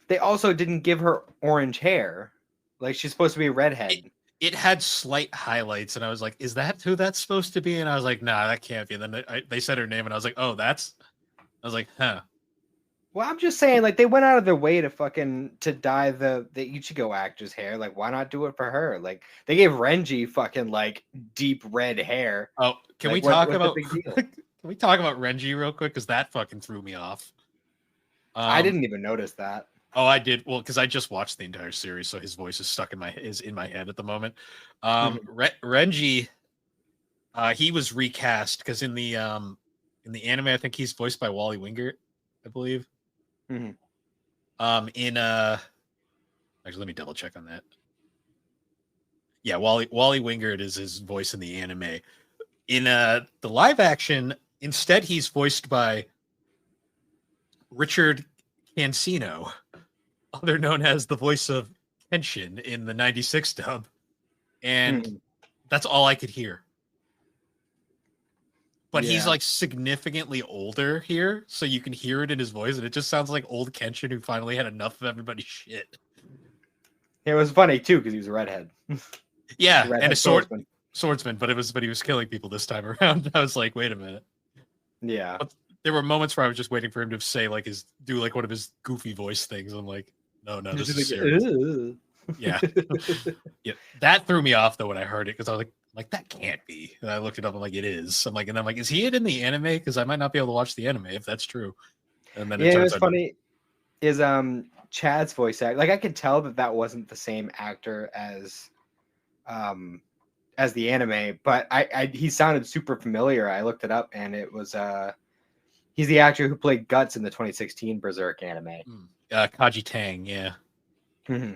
they also didn't give her orange hair. Like she's supposed to be a redhead. It had slight highlights, and I was like, "Is that who that's supposed to be?" And I was like, "Nah, that can't be." And then they said her name, and I was like, "Oh, that's." I was like, "Huh." Well, I'm just saying, like they went out of their way to dye the Ichigo actor's hair. Like, why not do it for her? Like they gave Renji fucking like deep red hair. Oh, can we talk about Renji real quick? Because that fucking threw me off. I didn't even notice that. Oh, I did. Well, because I just watched the entire series, so his voice is in my head at the moment. Renji, he was recast because in the anime, I think he's voiced by Wally Wingert, I believe. Mm-hmm. Actually, let me double check on that. Yeah, Wally Wingert is his voice in the anime. In the live action, instead, he's voiced by Richard Cancino, other known as the voice of Kenshin in the 96 dub. And that's all I could hear. But he's like significantly older here, so you can hear it in his voice, and it just sounds like old Kenshin who finally had enough of everybody's shit. It was funny too because he was a redhead. Yeah, and a swordsman, but he was killing people this time around. I was like, wait a minute. Yeah. But there were moments where I was just waiting for him to say do one of his goofy voice things. I'm like, no, this is serious. Yeah. Yeah. That threw me off though when I heard it because I was like, that can't be. And I looked it up. I'm like, it is. I'm like, is he in the anime? Because I might not be able to watch the anime if that's true. And then it was funny. Is Chad's voice act like I could tell that wasn't the same actor as the anime, but he sounded super familiar. I looked it up and it was he's the actor who played Guts in the 2016 Berserk anime. Kaji Tang, yeah. Mm-hmm.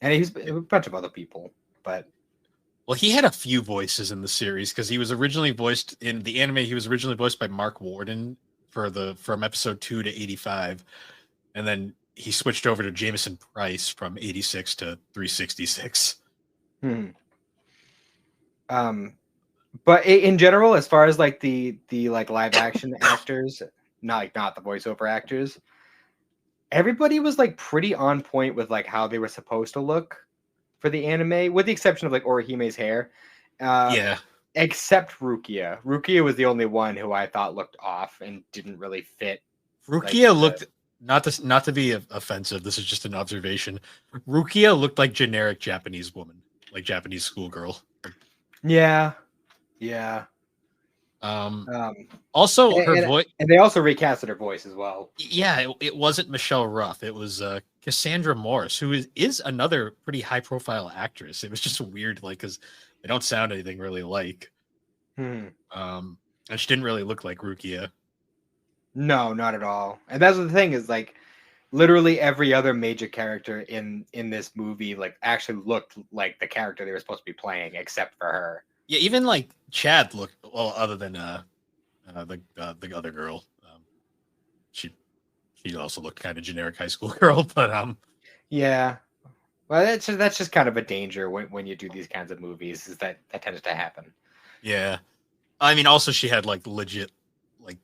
And he's a bunch of other people, but well, he had a few voices in the series because he was originally voiced in the anime. He was originally voiced by Mark Warden from episode 2 to 85, and then he switched over to Jameson Price from 86 to 366. But in general, as far as like the like live action actors, not the voiceover actors, everybody was like pretty on point with like how they were supposed to look for the anime, with the exception of like Orihime's hair. Yeah. Except Rukia. Rukia was the only one who I thought looked off and didn't really fit. Rukia looked not to be offensive. This is just an observation. Rukia looked like generic Japanese woman, like Japanese schoolgirl. Yeah. Also, her voice, and they also recasted her voice as well. Yeah, it wasn't Michelle Ruff. It was Cassandra Morris, who is another pretty high profile actress. It was just weird, like because they don't sound anything really like. And she didn't really look like Rukia. No, not at all. And that's the thing is like, literally every other major character in this movie like actually looked like the character they were supposed to be playing, except for her. Yeah, even like Chad looked well, other than the other girl. She she also looked kind of generic high school girl, but Yeah. Well, that's just kind of a danger when you do these kinds of movies, is that tends to happen. yeah. I mean, also she had like legit like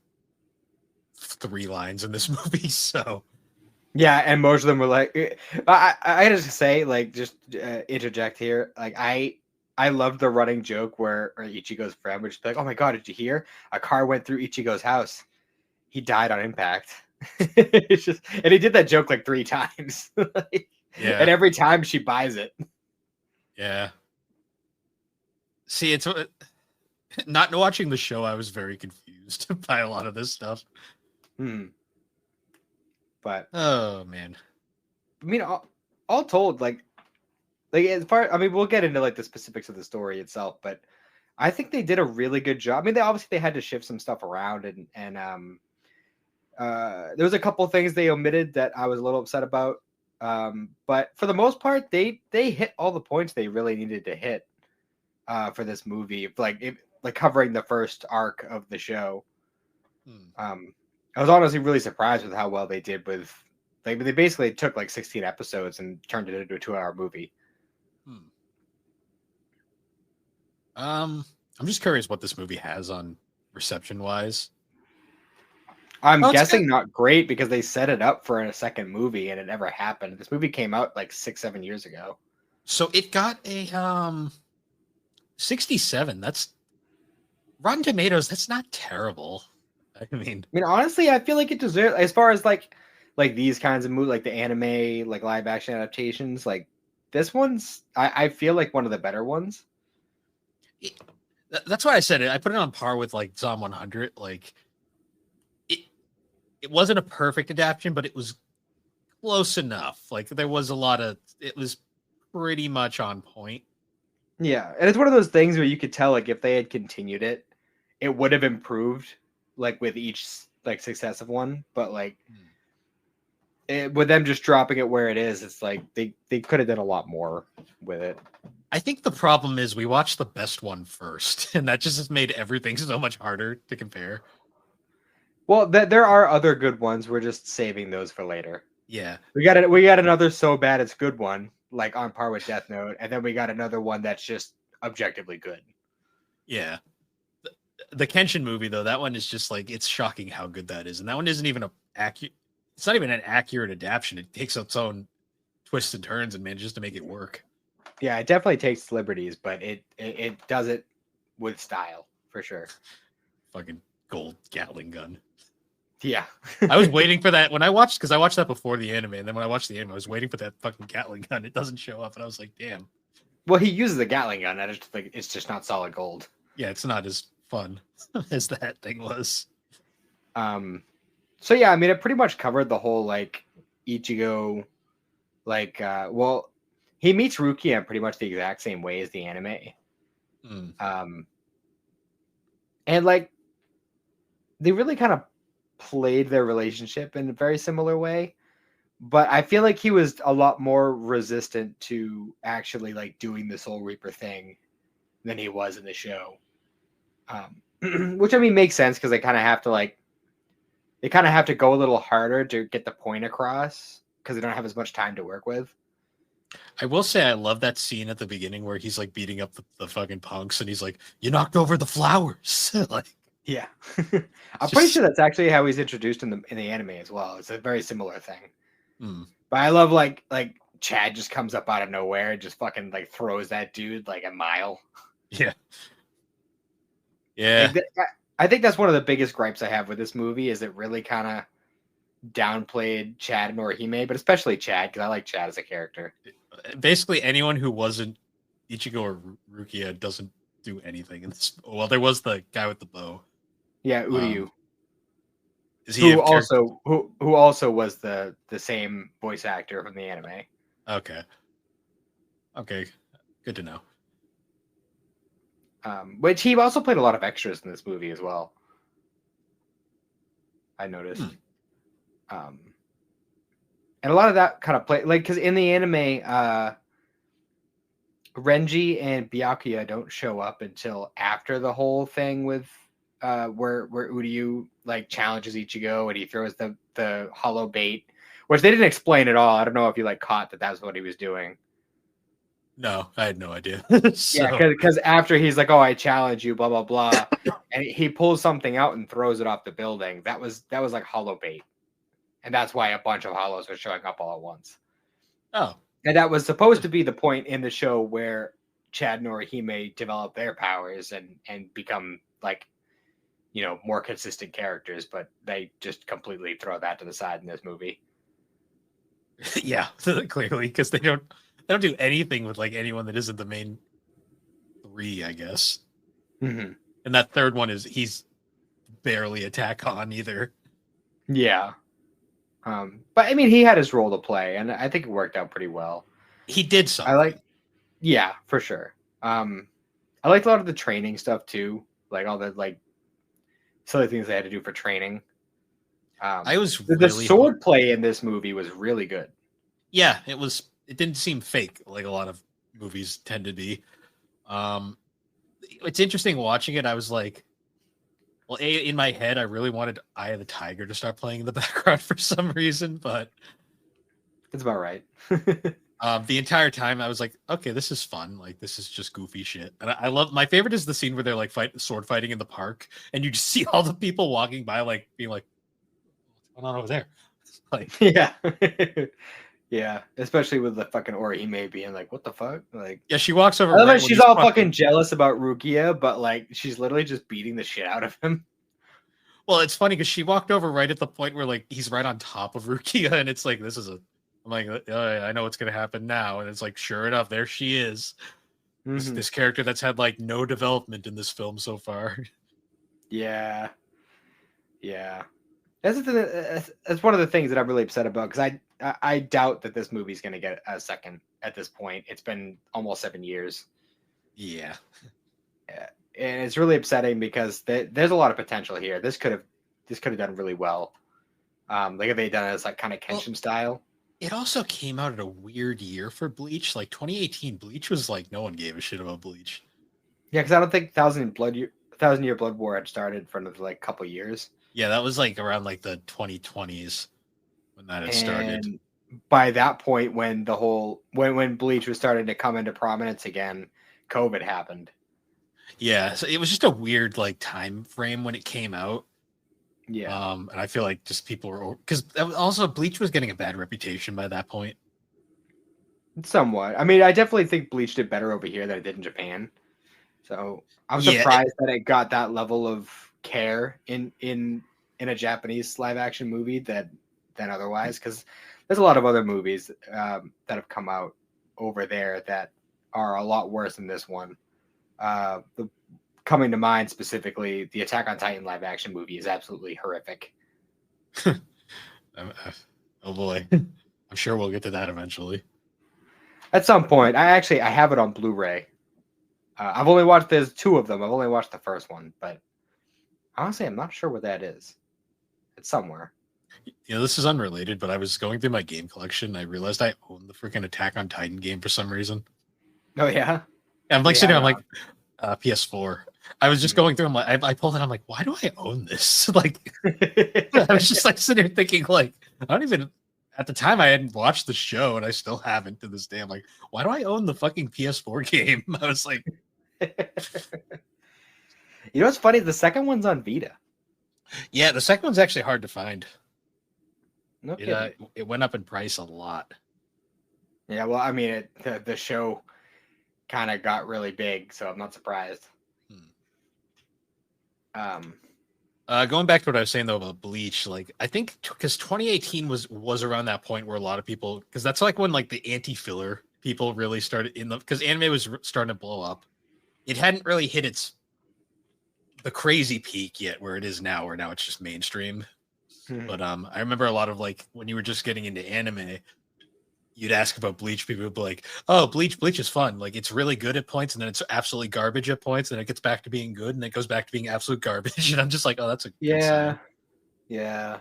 3 lines in this movie, so Yeah, and most of them were like, I just say, like, just interject here. Like, I loved the running joke where Ichigo's friend would just be like, "Oh my god, did you hear? A car went through Ichigo's house. He died on impact." It's just, and he did that joke like 3 times, and yeah, every time she buys it. yeah. See, it's not watching the show. I was very confused by a lot of this stuff. Hmm. But Oh man. I mean, all told, like as far, I mean, we'll get into like the specifics of the story itself, but I think they did a really good job. I mean, they had to shift some stuff around, and there was a couple things they omitted that I was a little upset about. But for the most part, they hit all the points they really needed to hit for this movie, like covering the first arc of the show. Hmm. I was honestly really surprised with how well they did with. Like, they basically took like 16 episodes and turned it into a 2-hour movie. Hmm. I'm just curious what this movie has on reception wise. I'm Oh, it's good. guessing not great because they set it up for a second movie and it never happened. This movie came out like 6, 7 years ago. So it got a 67. That's Rotten Tomatoes. That's not terrible. I mean, I mean, honestly, I feel like it deserves, as far as like these kinds of movies, like the anime, like live action adaptations, like this one's, I feel like one of the better ones. it, that's why I said it. I put it on par with like Zom 100. Like it, it wasn't a perfect adaptation, but it was close enough. Like there was a lot of. It was pretty much on point. Yeah, and it's one of those things where you could tell, like, if they had continued it, it would have improved, like with each like successive one. But like Hmm. with them just dropping it where it is, it's like they could have done a lot more with it. I think the problem is we watched the best one first, and that just has made everything so much harder to compare. Well, there are other good ones. We're just saving those for later. Yeah, We got another so bad it's good one, like on par with Death Note, and then we got another one that's just objectively good. yeah. The Kenshin movie though, that one is just like it's shocking how good that is, and that one isn't even a accurate. It's not even an accurate adaptation. It takes its own twists and turns and manages to make it work. Yeah, it definitely takes liberties, but it does it with style for sure. Fucking gold Gatling gun. Yeah. I was waiting for that when I watched because I watched that before the anime, and then when I watched the anime, I was waiting for that fucking Gatling gun. It doesn't show up, and I was like, damn. Well, he uses a Gatling gun, and it's just not solid gold. Yeah, it's not as fun as that thing was. So yeah, I mean, it pretty much covered the whole like Ichigo, well, he meets Rukia in pretty much the exact same way as the anime. Mm. And like they really kind of played their relationship in a very similar way, but I feel like he was a lot more resistant to actually like doing the Soul Reaper thing than he was in the show. Which, I mean, makes sense because they kind of have to go a little harder to get the point across because they don't have as much time to work with. I will say I love that scene at the beginning where he's like beating up the fucking punks, and he's like, "You knocked over the flowers." Like, Yeah. I'm pretty just sure that's actually how he's introduced in the anime as well. It's a very similar thing. mm, But I love like Chad just comes up out of nowhere and just fucking like throws that dude like a mile. yeah, yeah. Like I think that's one of the biggest gripes I have with this movie is it really kind of downplayed Chad and Orihime, but especially Chad because I like Chad as a character. Basically, anyone who wasn't Ichigo or Rukia doesn't do anything in this. Well, there was the guy with the bow. Yeah, Um, Uryu, is he a character? who also was the same voice actor from the anime. Okay, okay, good to know. Which he also played a lot of extras in this movie as well. I noticed. Hmm. And a lot of that kind of play like because in the anime, Renji and Byakuya don't show up until after the whole thing with where Uryu like challenges Ichigo and he throws the hollow bait, which they didn't explain at all. I don't know if you like caught that was what he was doing. No, I had no idea. Yeah, So because after he's like, "Oh, I challenge you," blah blah blah, and he pulls something out and throws it off the building. That was like hollow bait, and that's why a bunch of hollows were showing up all at once. oh, And that was supposed to be the point in the show where Chad and Orihime develop their powers and become like, you know, more consistent characters, but they just completely throw that to the side in this movie. yeah, clearly because they don't do anything with like anyone that isn't the main three, I guess. Mm-hmm. And that third one he's barely attack on either. Yeah. But I mean, he had his role to play, and I think it worked out pretty well. He did something. I like, yeah, for sure. I liked a lot of the training stuff too, like all the like silly things they had to do for training. I was the really sword play in this movie was really good. Yeah, it was. It didn't seem fake like a lot of movies tend to be. It's interesting watching it. I was like, well, in my head, I really wanted Eye of the Tiger to start playing in the background for some reason, but it's about right. the entire time I was like, okay, this is fun. Like this is just goofy shit. And I love. My favorite is the scene where they're like sword fighting in the park, and you just see all the people walking by, like being like, what's going on over there? Like, yeah. Yeah, especially with the fucking Orihime being like, "What the fuck?" Like, yeah, she walks over. I love that she's all fucking jealous about Rukia, but like, she's literally just beating the shit out of him. Well, it's funny because she walked over right at the point where like he's right on top of Rukia, and it's like this is a. I'm like, I know what's gonna happen now, and it's like, sure enough, there she is. Mm-hmm. This character that's had like no development in this film so far. Yeah, yeah. That's one of the things that I'm really upset about because I doubt that this movie's going to get a second at this point. It's been almost 7 years. Yeah. Yeah. And it's really upsetting because there's a lot of potential here. This could have done really well. Like if they done it as like kind of Kenshin style. It also came out at a weird year for Bleach. Like 2018, Bleach was like no one gave a shit about Bleach. Yeah, because I don't think Thousand Year Blood War had started for another like couple years. Yeah, that was like around like the 2020s when that had started. By that point, when the whole when Bleach was starting to come into prominence again, COVID happened. Yeah, so it was just a weird like time frame when it came out. Yeah. And I feel like just people were because also Bleach was getting a bad reputation by that point. Somewhat. I mean, I definitely think Bleach did better over here than it did in Japan. So I'm surprised that it got that level of care in a Japanese live action movie than otherwise, because there's a lot of other movies that have come out over there that are a lot worse than this one. Coming to mind specifically, the Attack on Titan live action movie is absolutely horrific. Oh boy, I'm sure we'll get to that eventually. At some point, I have it on Blu-ray. I've only watched, there's two of them. I've only watched the first one, but honestly, I'm not sure where that is. It's somewhere. You know, this is unrelated, but I was going through my game collection and I realized I own the freaking Attack on Titan game for some reason. Oh yeah. And I'm like sitting there, I'm like, PS4. I was just going through. I'm like, I pulled it. I'm like, why do I own this? Like, I was just like sitting here thinking, like, I don't even. At the time, I hadn't watched the show, and I still haven't to this day. I'm like, why do I own the fucking PS4 game? I was like, you know what's funny? The second one's on Vita. Yeah, the second one's actually hard to find. No kidding. It went up in price a lot. Yeah, well, I mean, the show kind of got really big, so I'm not surprised. Going back to what I was saying though about Bleach, like I think because 2018 was around that point where a lot of people, because that's like when like the anti-filler people really started because anime was starting to blow up. It hadn't really hit the crazy peak yet where it is now, where now it's just mainstream. But I remember a lot of like when you were just getting into anime, you'd ask about Bleach, people would be like, oh, Bleach is fun. Like it's really good at points, and then it's absolutely garbage at points, and then it gets back to being good, and it goes back to being absolute garbage. And I'm just like, oh, that's a good sign. Yeah.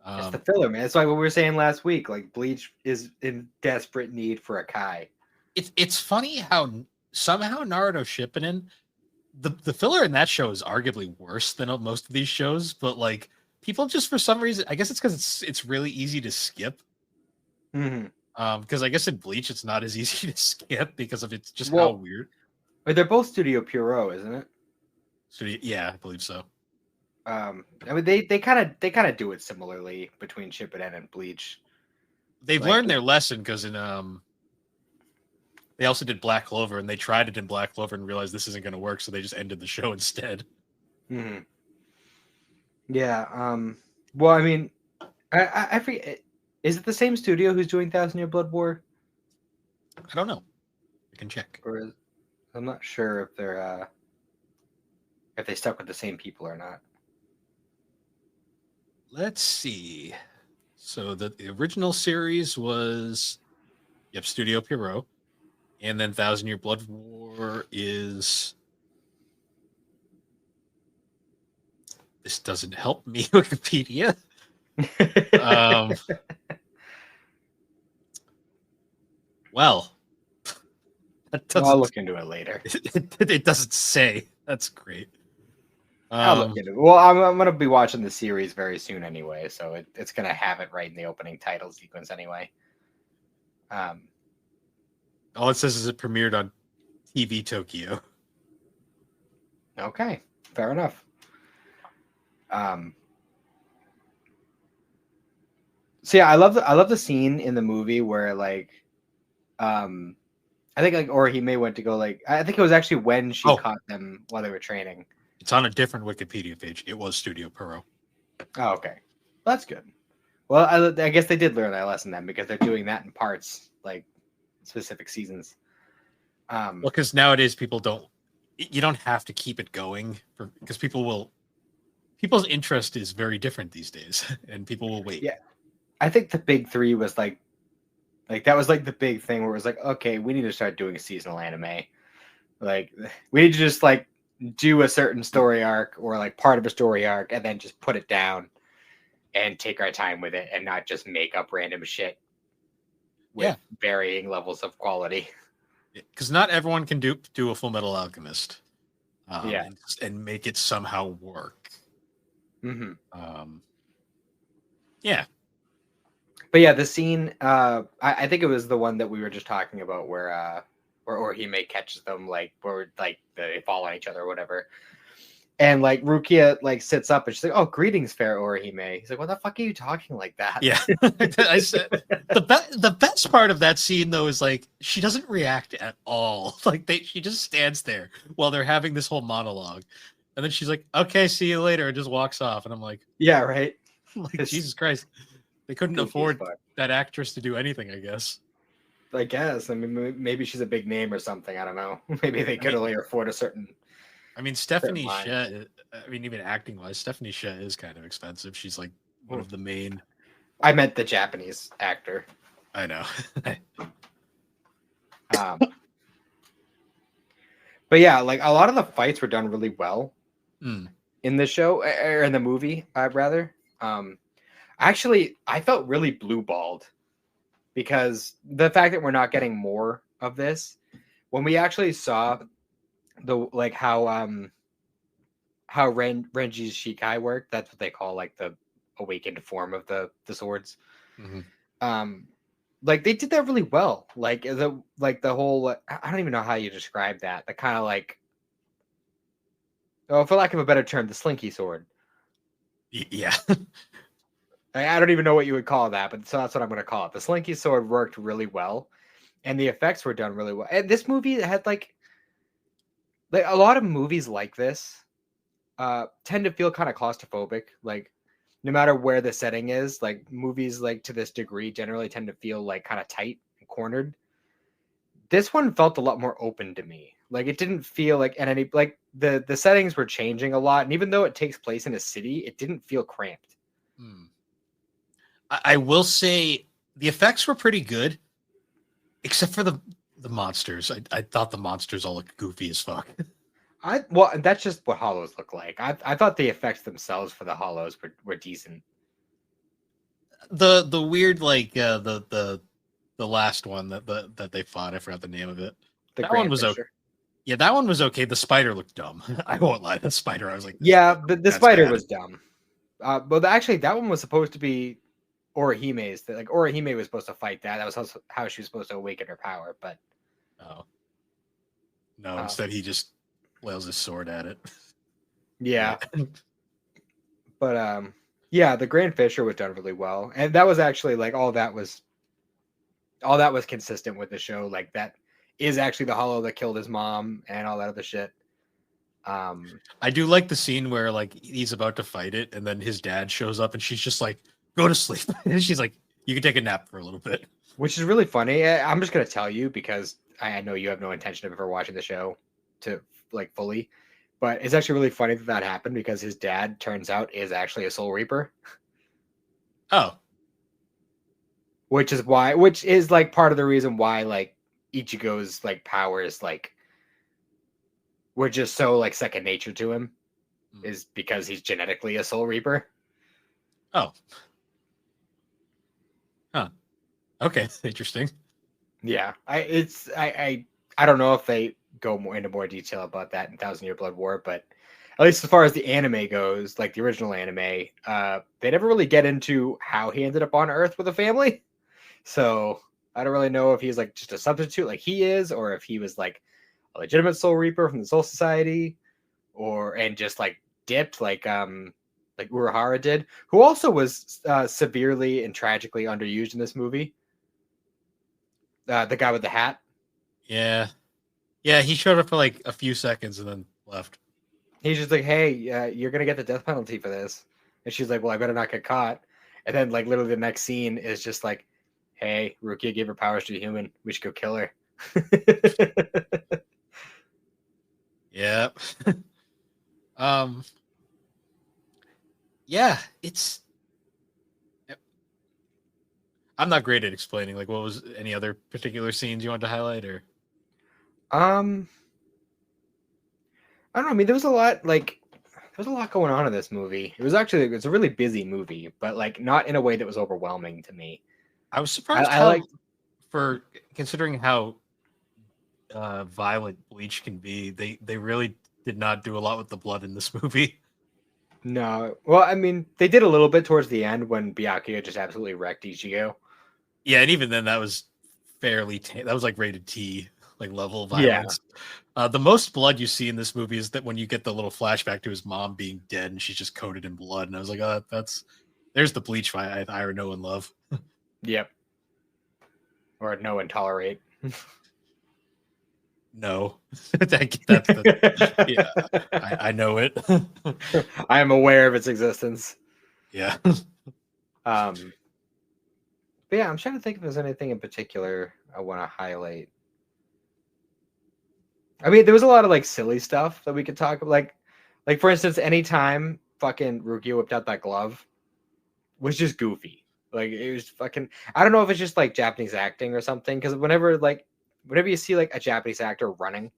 It's the filler, man. It's like what we were saying last week. Like Bleach is in desperate need for a Kai. it's funny how somehow Naruto Shippuden, the filler in that show is arguably worse than most of these shows, but like people just for some reason, I guess it's because it's really easy to skip. Mm-hmm. Because I guess in Bleach it's not as easy to skip because of it's just how Well, weird. they're both Studio Pierrot, isn't it? So yeah, I believe so. I mean, they kind of do it similarly between Shippuden and Bleach. They've Like, learned their lesson because in they also did Black Clover and they tried it in Black Clover and realized this isn't going to work, so they just ended the show instead. mm-hmm. Yeah. Well, I mean, I forget. Is it the same studio who's doing Thousand Year Blood War? I don't know. I can check. I'm not sure if they stuck with the same people or not. Let's see. So the original series was Studio Pierrot, and then Thousand Year Blood War is. This doesn't help me, Wikipedia. um, well, that doesn't. I'll look into it later. It doesn't say. That's great. I'll look into it. Well, I'm going to be watching the series very soon anyway, so it's going to have it right in the opening title sequence anyway. All it says is it premiered on TV Tokyo. Okay, fair enough. So yeah, I love the scene in the movie where like, I think like Orihime went to go like I think it was actually when she caught them while they were training. It's on a different Wikipedia page. It was Studio Pierrot. Oh, okay, that's good. Well, I guess they did learn that lesson then because they're doing that in parts, like specific seasons. Well, because nowadays you don't have to keep it going because people's interest is very different these days, and people will wait. Yeah, I think the big three was like that was like the big thing where it was like, okay, we need to start doing seasonal anime. Like we need to just like do a certain story arc or like part of a story arc and then just put it down and take our time with it and not just make up random shit with varying levels of quality. Because not everyone can do a Full Metal Alchemist. Yeah. And make it somehow work. Mm-hmm. Yeah. But yeah, the scene, I think it was the one that we were just talking about where Orihime catches them, like, where, like, they fall on each other or whatever. And, like, Rukia, like, sits up and she's like, oh, greetings, fair Orihime. He's like, what the fuck are you talking like that? Yeah. I said, the best part of that scene, though, is, like, she doesn't react at all. Like, she just stands there while they're having this whole monologue. And then she's like, okay, see you later, and just walks off. And I'm like, yeah, right? Like, Jesus Christ. They couldn't afford that actress to do anything, I guess. I guess. I mean, maybe she's a big name or something. I don't know. Maybe they could only afford a certain. I mean, Stephanie Sheh, I mean, even acting wise, Stephanie Sheh is kind of expensive. She's like one of the main. I meant the Japanese actor. I know. But yeah, like a lot of the fights were done really well in the show or in the movie, rather. Actually, I felt really blue-balled because the fact that we're not getting more of this, when we actually saw the like how Renji's Shikai worked, that's what they call like the awakened form of the swords. Mm-hmm. Like they did that really well. Like the whole I don't even know how you describe that. The kind of like, oh, for lack of a better term, the slinky sword. Yeah. I don't even know what you would call that, but so that's what I'm going to call it. The slinky sword worked really well, and the effects were done really well. And this movie had like a lot of movies like this tend to feel kind of claustrophobic. Like no matter where the setting is, like movies like to this degree generally tend to feel like kind of tight and cornered. This one felt a lot more open to me. Like it didn't feel like the settings were changing a lot, and even though it takes place in a city, it didn't feel cramped. I will say the effects were pretty good, except for the monsters. I thought the monsters all looked goofy as fuck. Well, that's just what hollows look like. I thought the effects themselves for the hollows were decent. The weird like the the last one that they fought. I forgot the name of it. The That one Grand was okay. Fisher. Yeah, that one was okay. The spider looked dumb. I won't lie. The spider, I was like, Yeah, the that's spider bad. was dumb. But actually, that one was supposed to be Orihime's. Like Orihime was supposed to fight that. That was how she was supposed to awaken her power. But Oh no! um, Instead, he just flails his sword at it. yeah, Right. but yeah, the Grand Fisher was done really well, and that was actually like all that was consistent with the show. Like that is actually the Hollow that killed his mom and all that other shit. I do like the scene where like he's about to fight it, and then his dad shows up, and she's just like, "Go to sleep," and she's like, "You can take a nap for a little bit." which is really funny. I'm just gonna tell you because I know you have no intention of ever watching the show to like fully, but it's actually really funny that that happened because his dad turns out is actually a Soul Reaper, Oh, which is like part of the reason why like Ichigo's like powers like were just so like second nature to him is because he's genetically a Soul Reaper. oh, huh. Okay, interesting. Yeah, I don't know if they go more into more detail about that in Thousand Year Blood War, but at least as far as the anime goes, like the original anime, they never really get into how he ended up on Earth with a family. So I don't really know if he's like just a substitute like he is, or if he was like a legitimate Soul Reaper from the Soul Society, or and just like Urahara did, who also was severely and tragically underused in this movie. The guy with the hat. Yeah, yeah. He showed up for like a few seconds and then left. He's just like, "Hey, you're gonna get the death penalty for this," and she's like, "Well, I better not get caught." And then, like, literally, the next scene is just like, "Hey, Rukia gave her powers to a human. We should go kill her." Yeah. um. Yeah, it's. I'm not great at explaining. Like, what was any other particular scenes you want to highlight, or? um, I don't know. I mean, there was a lot going on in this movie. It's a really busy movie, but like not in a way that was overwhelming to me. I was surprised I like how, for considering how violent Bleach can be, they really did not do a lot with the blood in this movie. no. Well, I mean, they did a little bit towards the end when Byakuya just absolutely wrecked Ichigo. Yeah, and even then, that was that was like rated T, like level Yeah, violence. The most blood you see in this movie is that when you get the little flashback to his mom being dead and she's just coated in blood, and I was like, oh, there's the Bleach fight I know and love. yep. Or know and tolerate. No, that's the yeah, I know it. I am aware of its existence. Yeah. Um, but yeah, I'm trying to think if there's anything in particular I want to highlight. I mean, there was a lot of like silly stuff that we could talk about. Like for instance, anytime fucking Rukia whipped out that glove was just goofy. Like it was fucking. I don't know if it's just like Japanese acting or something. Because whenever you see like a Japanese actor running,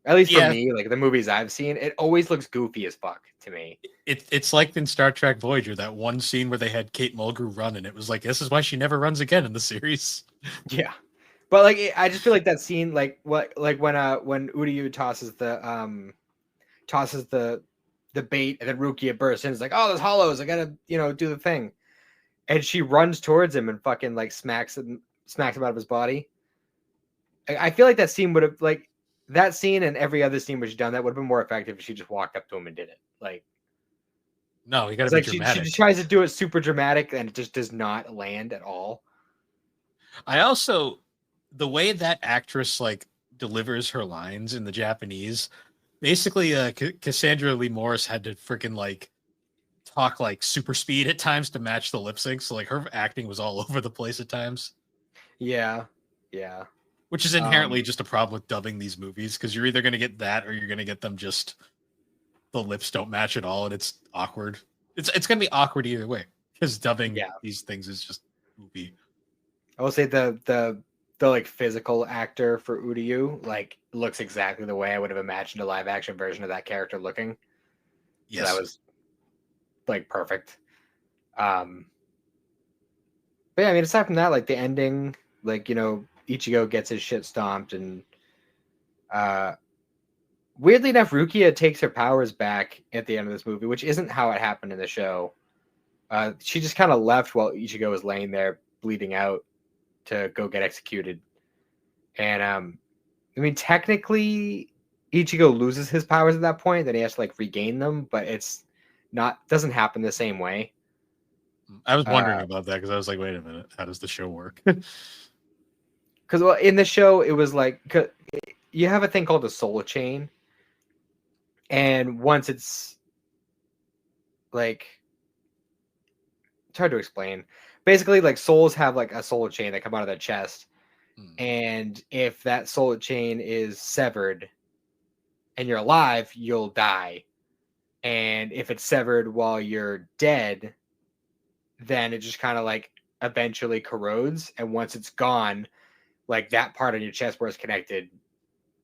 at least for Yeah, me, like the movies I've seen, it always looks goofy as fuck to me. it's like in Star Trek Voyager, that one scene where they had Kate Mulgrew run, and it was like, this is why she never runs again in the series. Yeah. But like I just feel like that scene, like when Uryu tosses the bait and then Rukia bursts in, it's like, oh, there's hollows, I gotta do the thing, and she runs towards him and fucking like smacks him out of his body. I feel like that scene would have like that scene and every other scene where she's done that would have been more effective if she just walked up to him and did it. Like No, you got to it's be like she dramatic. tries to do it super dramatic and it just does not land at all. I also the way that actress like delivers her lines in the Japanese, basically, Cassandra Lee Morris had to freaking like talk like super speed at times to match the lip sync. So like her acting was all over the place at times, Yeah, yeah. which is inherently just a problem with dubbing these movies because you're either going to get that or you're going to get them just the lips don't match at all and it's awkward. It's going to be awkward either way because dubbing Yeah. these things is just movie. I will say the like physical actor for Uryu like looks exactly the way I would have imagined a live action version of that character looking. So that Yes. was like perfect. Um But yeah, I mean, aside from that, like the ending, like, Ichigo gets his shit stomped, and uh, weirdly enough, Rukia takes her powers back at the end of this movie, which isn't how it happened in the show. She just kind of left while Ichigo was laying there bleeding out to go get executed. And I mean, technically, Ichigo loses his powers at that point. Then he has to like regain them, but it's not doesn't happen the same way. I was wondering about that because I was like, wait a minute, how does the show work? Because well, in the show, it was like you have a thing called a soul chain, and once it's like it's hard to explain. Basically, like souls have like a soul chain that come out of their chest, and if that soul chain is severed and you're alive, you'll die. And if it's severed while you're dead, then it just kind of like eventually corrodes. And once it's gone, like that part of your chest where it's connected,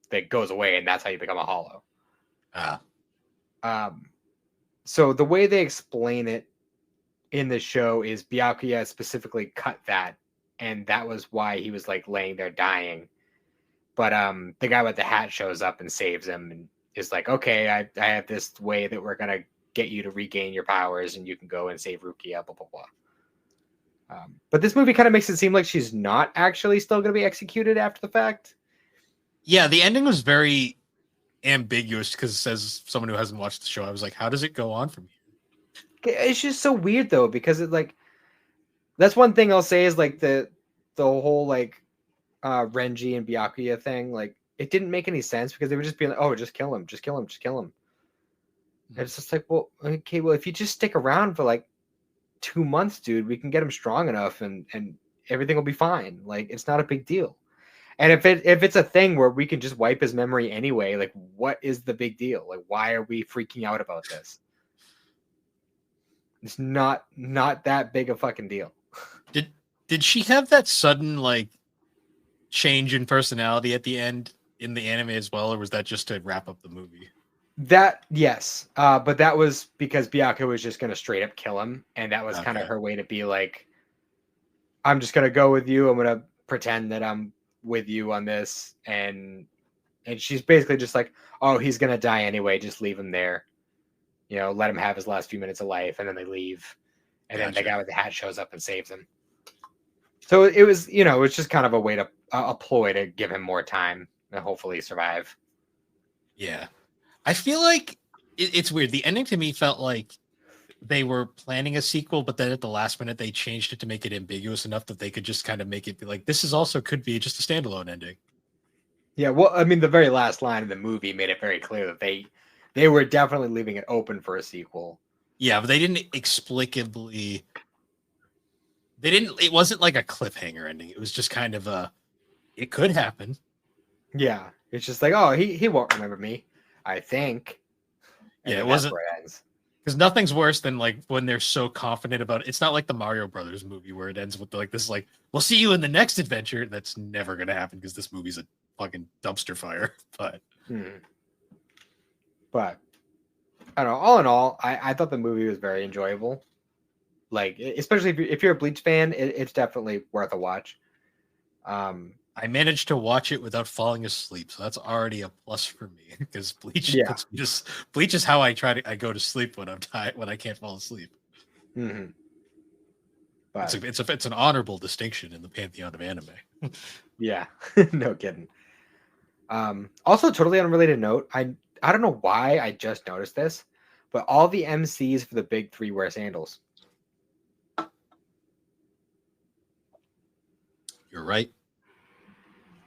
that goes away, and that's how you become a hollow. So the way they explain it in the show is Byakuya specifically cut that, and that was why he was like laying there dying. But the guy with the hat shows up and saves him, and is like, okay, I have this way that we're gonna get you to regain your powers, and you can go and save Rukia, blah blah blah. But this movie kind of makes it seem like she's not actually still going to be executed after the fact. Yeah, the ending was very ambiguous because it says someone who hasn't watched the show. I was like, how does it go on from here? It's just so weird though, because it like that's one thing I'll say is like the whole like Renji and Byakuya thing, like it didn't make any sense because they would just be like, oh, just kill him, just kill him, just kill him. And it's just like, well, okay, well, if you just stick around for like 2 months, dude, we can get him strong enough, and everything will be fine. Like it's not a big deal. And if it's a thing where we can just wipe his memory anyway, like what is the big deal? Like why are we freaking out about this? It's not that big a fucking deal. Did she have that sudden like change in personality at the end in the anime as well, or was that just to wrap up the movie? That yes, but that was because Byakuya was just gonna straight up kill him, and that was kind of her way to be like, I'm just gonna go with you. I'm gonna pretend that I'm with you on this, and she's basically just like, oh, he's gonna die anyway. Just leave him there. Let him have his last few minutes of life, and then they leave, and then the guy with the hat shows up and saves him. So it was, it's just kind of a way to a ploy to give him more time and hopefully survive. Yeah. I feel like it's weird. The ending to me felt like they were planning a sequel, but then at the last minute they changed it to make it ambiguous enough that they could just kind of make it be like, this is also could be just a standalone ending. Yeah, well, I mean, the very last line of the movie made it very clear that they were definitely leaving it open for a sequel. Yeah, but they didn't explicably. They didn't. It wasn't like a cliffhanger ending. It was just kind of a. It could happen. Yeah, it's just like, oh, he won't remember me, I think. And yeah, it wasn't. Because nothing's worse than like when they're so confident about it. It's not like the Mario Brothers movie where it ends with like this, like we'll see you in the next adventure. That's never gonna happen because this movie's a fucking dumpster fire. But I don't know. All in all, I thought the movie was very enjoyable. Like, especially if you're a Bleach fan, it's definitely worth a watch. I managed to watch it without falling asleep, so that's already a plus for me because Bleach Bleach is how I go to sleep when I'm tired, when I can't fall asleep. Mm-hmm. But it's an honorable distinction in the pantheon of anime. Yeah, no kidding. Also, totally unrelated note, I don't know why I just noticed this, but all the MCs for the big three wear sandals. You're right.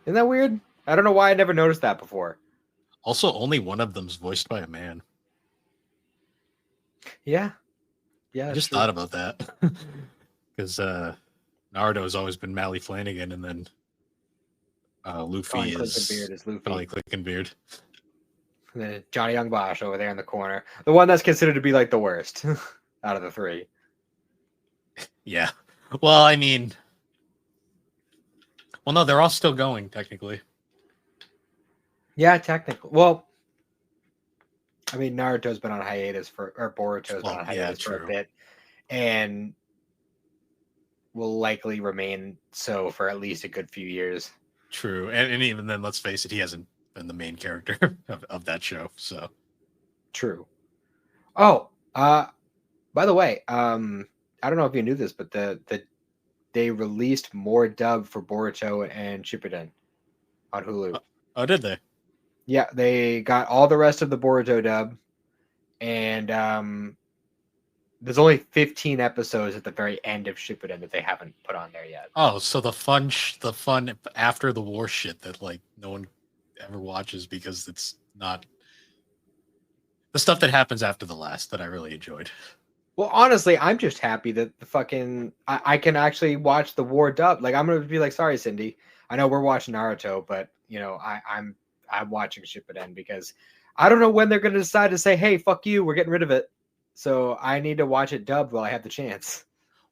Isn't that weird? I don't know why I never noticed that before. Also, only one of them's voiced by a man. Yeah. I just thought about that. Because Naruto has always been Mally Flanagan, and then Luffy is Colin Clickenbeard. And then Johnny Young Bosch over there in the corner. The one that's considered to be like the worst out of the three. Yeah. Well, I mean... Well, no, they're all still going, technically. Yeah, technically. Well, I mean, Naruto's been on hiatus or Boruto's been on hiatus for a bit. And will likely remain so for at least a good few years. True, and even then, let's face it, he hasn't been the main character of that show. So True. Oh, by the way, I don't know if you knew this, but they released more dub for Boruto and Shippuden on Hulu. oh, did they? Yeah, they got all the rest of the Boruto dub, and there's only 15 episodes at the very end of Shippuden that they haven't put on there yet. Oh, so the fun after the war shit that like no one ever watches because it's not the stuff that happens after the last that I really enjoyed. Well, honestly, I'm just happy that the fucking I can actually watch the war dub. Like, I'm gonna be like, sorry, Cindy, I know we're watching Naruto, but I'm watching Shippuden because I don't know when they're gonna decide to say, hey, fuck you, we're getting rid of it. So I need to watch it dubbed while I have the chance.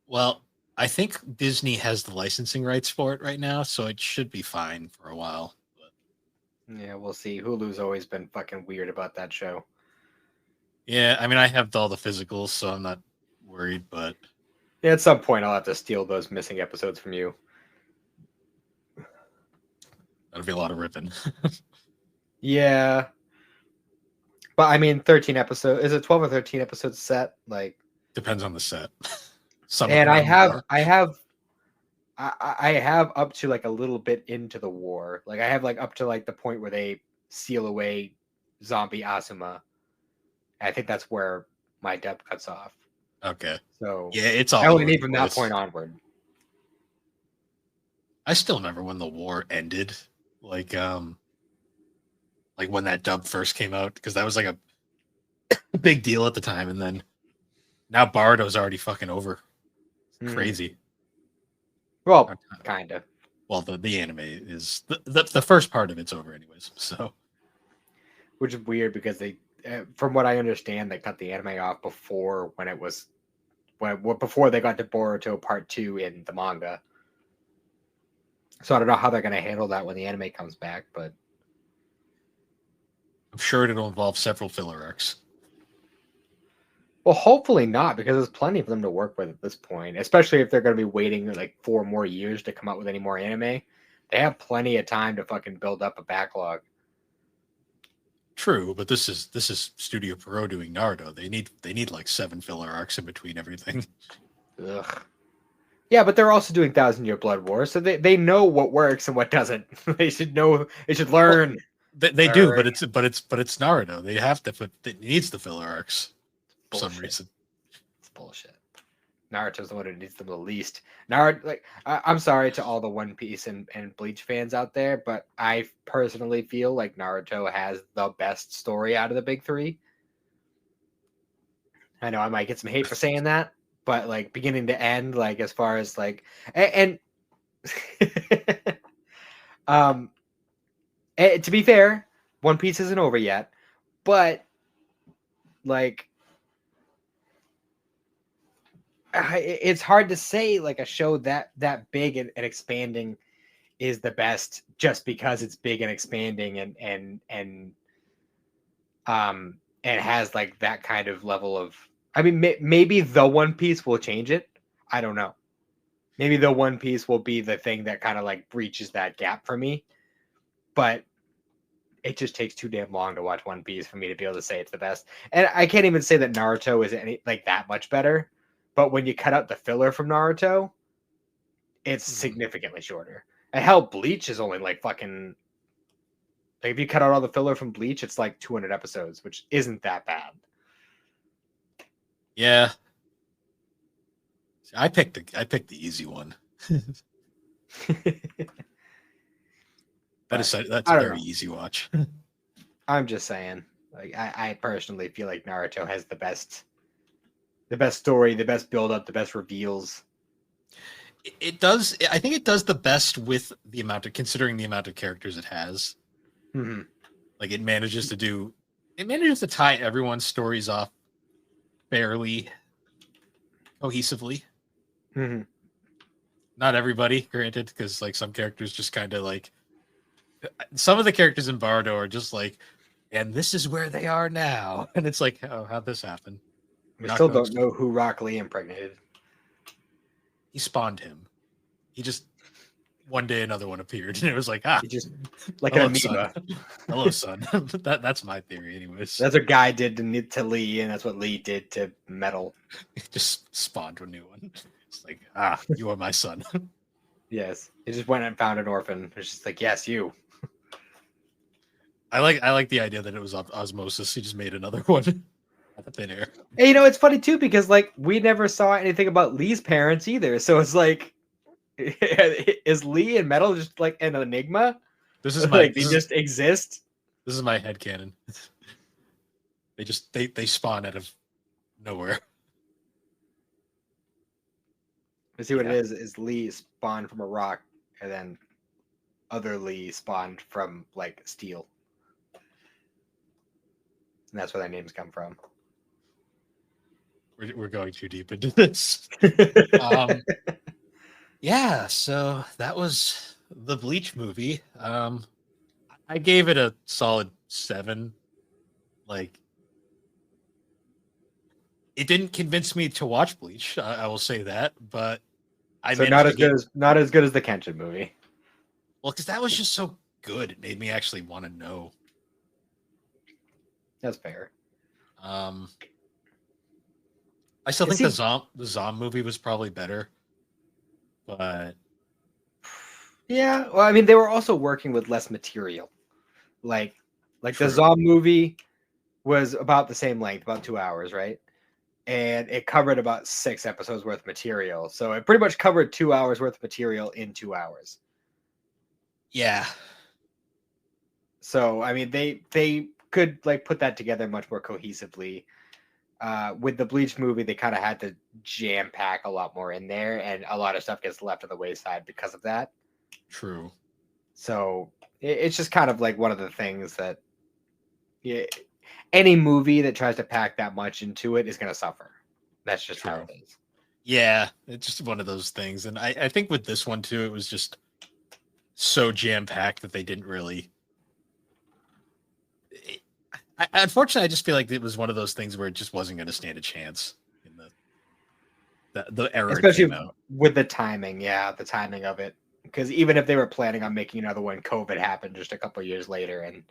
Well, I think Disney has the licensing rights for it right now, so it should be fine for a while. But Yeah, we'll see. Hulu's always been fucking weird about that show. yeah, I mean, I have all the physicals, so I'm not worried. But Yeah, at some point, I'll have to steal those missing episodes from you. that'll be a lot of ripping. Yeah, but I mean, 13 episodes. Is it 12 or 13 episodes set? Like, Depends on the set. Some of and them are more. I have up to like a little bit into the war. Like, I have like up to like the point where they seal away zombie Asuma. I think that's where my dub cuts off. Okay. So Yeah, it's all I only over need the from that place. point onward. I still remember when the war ended, like when that dub first came out, because that was like a big deal at the time, and then now Bardo's already fucking over. It's crazy. Well, kind of. Well, the anime is the first part of it's over, anyways. So, Which is weird because they, from what I understand, they cut the anime off before before they got to Boruto Part 2 in the manga. So I don't know how they're going to handle that when the anime comes back, but I'm sure it'll involve several filler arcs. well, hopefully not, because there's plenty of them to work with at this point, especially if they're going to be waiting like 4 more years to come out with any more anime. They have plenty of time to fucking build up a backlog. True, but this is Studio Pierrot doing Naruto. They need like 7 filler arcs in between everything. Ugh. Yeah, but they're also doing Thousand Year Blood War, so they know what works and what doesn't. They should know. They should learn. Well, they do, but it's Naruto. They have to put. It needs the filler arcs for some reason. It's bullshit. Naruto's the one who needs them the least. Naruto, like, I'm sorry to all the One Piece and Bleach fans out there, but I personally feel like Naruto has the best story out of the big 3. I know I might get some hate for saying that, but like beginning to end, like as far as like and to be fair, One Piece isn't over yet, but like it's hard to say like a show that big and expanding is the best just because it's big and expanding and has like that kind of level of. I mean, maybe the One Piece will change it. I don't know. Maybe the One Piece will be the thing that kind of like breaches that gap for me. But it just takes too damn long to watch One Piece for me to be able to say it's the best. And I can't even say that Naruto is any like that much better. But when you cut out the filler from Naruto, it's significantly shorter. And hell, Bleach is only like fucking. Like if you cut out all the filler from Bleach, it's like 200 episodes, which isn't that bad. Yeah, I picked the easy one. That's a very easy watch. I'm just saying, like I personally feel like Naruto has the best story, the best build up, the best reveals. It does. I think it does the best with considering the amount of characters it has. Mm-hmm. Like it manages to tie everyone's stories off fairly cohesively. Mm-hmm. Not everybody, granted, because like some characters just kind of like some of the characters in Bardo are just like, and this is where they are now, and it's like, oh, how'd this happen? We still don't know who Rock Lee impregnated. he spawned him. He just one day another one appeared, and it was like, He just like an hello, son. amoeba. Hello, son. That's my theory, anyways. That's what Guy did to Lee, and that's what Lee did to Metal. He just spawned a new one. It's like, you are my son. Yes, he just went and found an orphan. It's just like, yes, you. I like the idea that it was osmosis. He just made another one out of thin air. And it's funny too because like we never saw anything about Lee's parents either. So it's like, is Lee and Metal just like an enigma? This is my like they just exist. This is my headcanon. They spawn out of nowhere. Let's see what it is. Is Lee spawned from a rock, and then other Lee spawned from like steel, and that's where their names come from. We're going too deep into this. Yeah, so that was the Bleach movie. I gave it a solid 7. Like, it didn't convince me to watch Bleach. I will say that, but so not as good as the Kenshin movie. Well, because that was just so good, it made me actually want to know. That's fair. I still think the Zom movie was probably better, but yeah, well, I mean, they were also working with less material. Like True. the Zom movie was about the same length, about 2 hours, right? And it covered about 6 episodes worth of material. So it pretty much covered 2 hours worth of material in 2 hours. Yeah. So I mean, they could like put that together much more cohesively. With the Bleach movie, they kind of had to jam pack a lot more in there, and a lot of stuff gets left on the wayside because of that. True. So it's just kind of like one of the things that any movie that tries to pack that much into it is going to suffer. That's just how it is. Yeah, it's just one of those things. And I think with this one too, it was just so jam-packed that they didn't really... Unfortunately, I just feel like it was one of those things where it just wasn't going to stand a chance in the era, especially it came out. With the timing. Yeah, the timing of it. Because even if they were planning on making another one, COVID happened just a couple of years later, and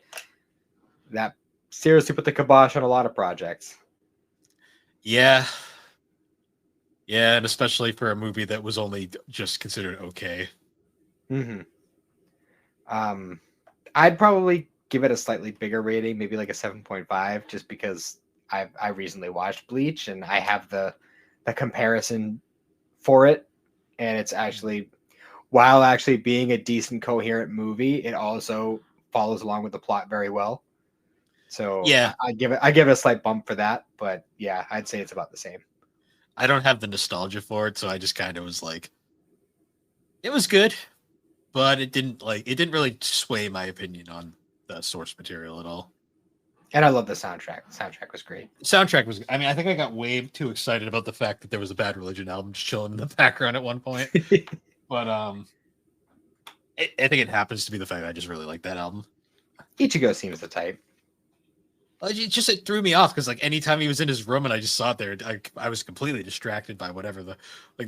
that seriously put the kibosh on a lot of projects. Yeah, and especially for a movie that was only just considered okay. Mm-hmm. I'd probably give it a slightly bigger rating, maybe like a 7.5, just because I recently watched Bleach and I have the comparison for it, and it's actually, while actually being a decent coherent movie, it also follows along with the plot very well. So yeah, I give it a slight bump for that, but yeah, I'd say it's about the same. I don't have the nostalgia for it, so I just kind of was like, it was good, but it didn't really sway my opinion on the source material at all. And I love the soundtrack. The soundtrack was great. Soundtrack was, I mean, I think I got way too excited about the fact that there was a Bad Religion album just chilling in the background at one point. But I think it happens to be the fact that I just really like that album. Ichigo seems the type. It threw me off because like anytime he was in his room and I just saw it there, I was completely distracted by whatever the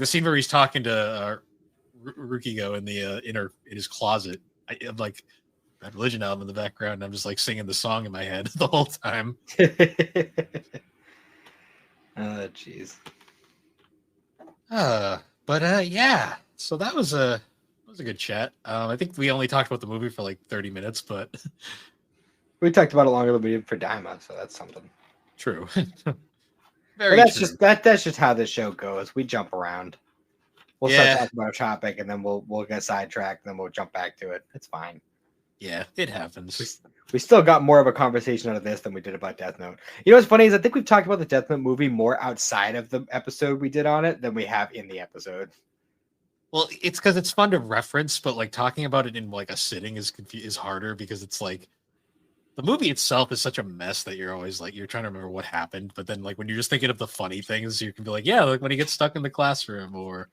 scene where he's talking to Rukigo in the in his closet. I'm like, Bad Religion album in the background, and I'm just like singing the song in my head the whole time. Oh, jeez. But yeah. So that was a good chat. I think we only talked about the movie for like 30 minutes, but we talked about it longer than we did for Daima, so that's something. True. Very that's true. That's just how this show goes. We jump around. We'll start talking about a topic, and then we'll get sidetracked, and then we'll jump back to it. It's fine. Yeah, it happens. We still got more of a conversation out of this than we did about Death Note. You know what's funny is I think we've talked about the Death Note movie more outside of the episode we did on it than we have in the episode. Well, it's because it's fun to reference, but like talking about it in like a sitting is harder because it's like the movie itself is such a mess that you're always like you're trying to remember what happened, but then like when you're just thinking of the funny things, you can be like, yeah, like when he gets stuck in the classroom or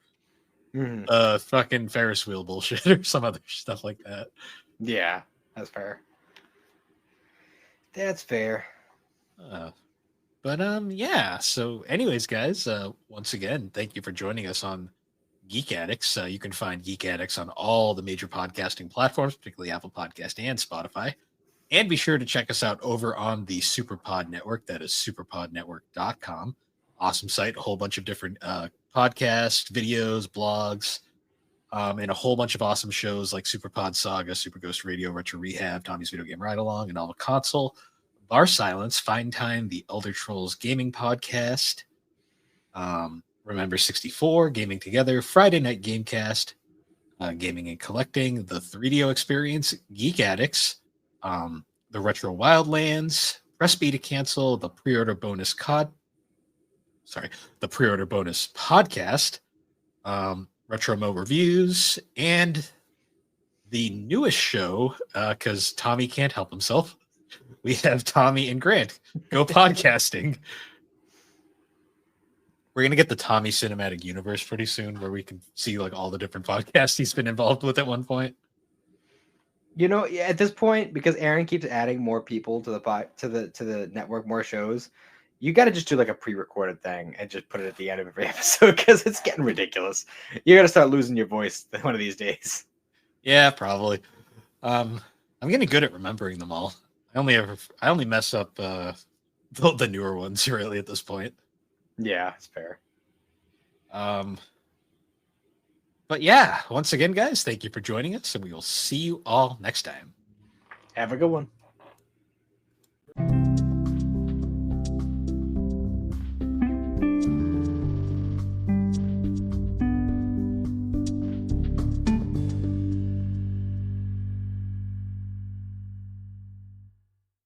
fucking Ferris wheel bullshit or some other stuff like that. Yeah, that's fair. That's fair. But yeah. So, anyways, guys, once again, thank you for joining us on Geek Addicts. You can find Geek Addicts on all the major podcasting platforms, particularly Apple Podcast and Spotify. And be sure to check us out over on the Superpod Network. That is superpodnetwork.com. Awesome site, a whole bunch of different podcasts, videos, blogs, and a whole bunch of awesome shows like Superpod Saga, Super Ghost Radio, Retro Rehab, Tommy's Video Game Ride Along, and Novel Console, Bar Silence, Find Time, the Elder Trolls Gaming Podcast, Remember 64, Gaming Together, Friday Night Gamecast, Gaming and Collecting, the 3DO Experience, Geek Addicts, the Retro Wildlands, Press B to Cancel, the Pre-Order Bonus Podcast, Retro Mo Reviews, and the newest show, because Tommy can't help himself. We have Tommy and Grant Go Podcasting. We're going to get the Tommy Cinematic Universe pretty soon, where we can see like all the different podcasts he's been involved with at one point. You know, at this point, because Aaron keeps adding more people to the network, more shows, you got to just do like a pre-recorded thing and just put it at the end of every episode, because it's getting ridiculous. You got to start losing your voice one of these days. Yeah, probably. I'm getting good at remembering them all. I only mess up the newer ones really at this point. Yeah, it's fair. But yeah, once again, guys, thank you for joining us, and we will see you all next time. Have a good one.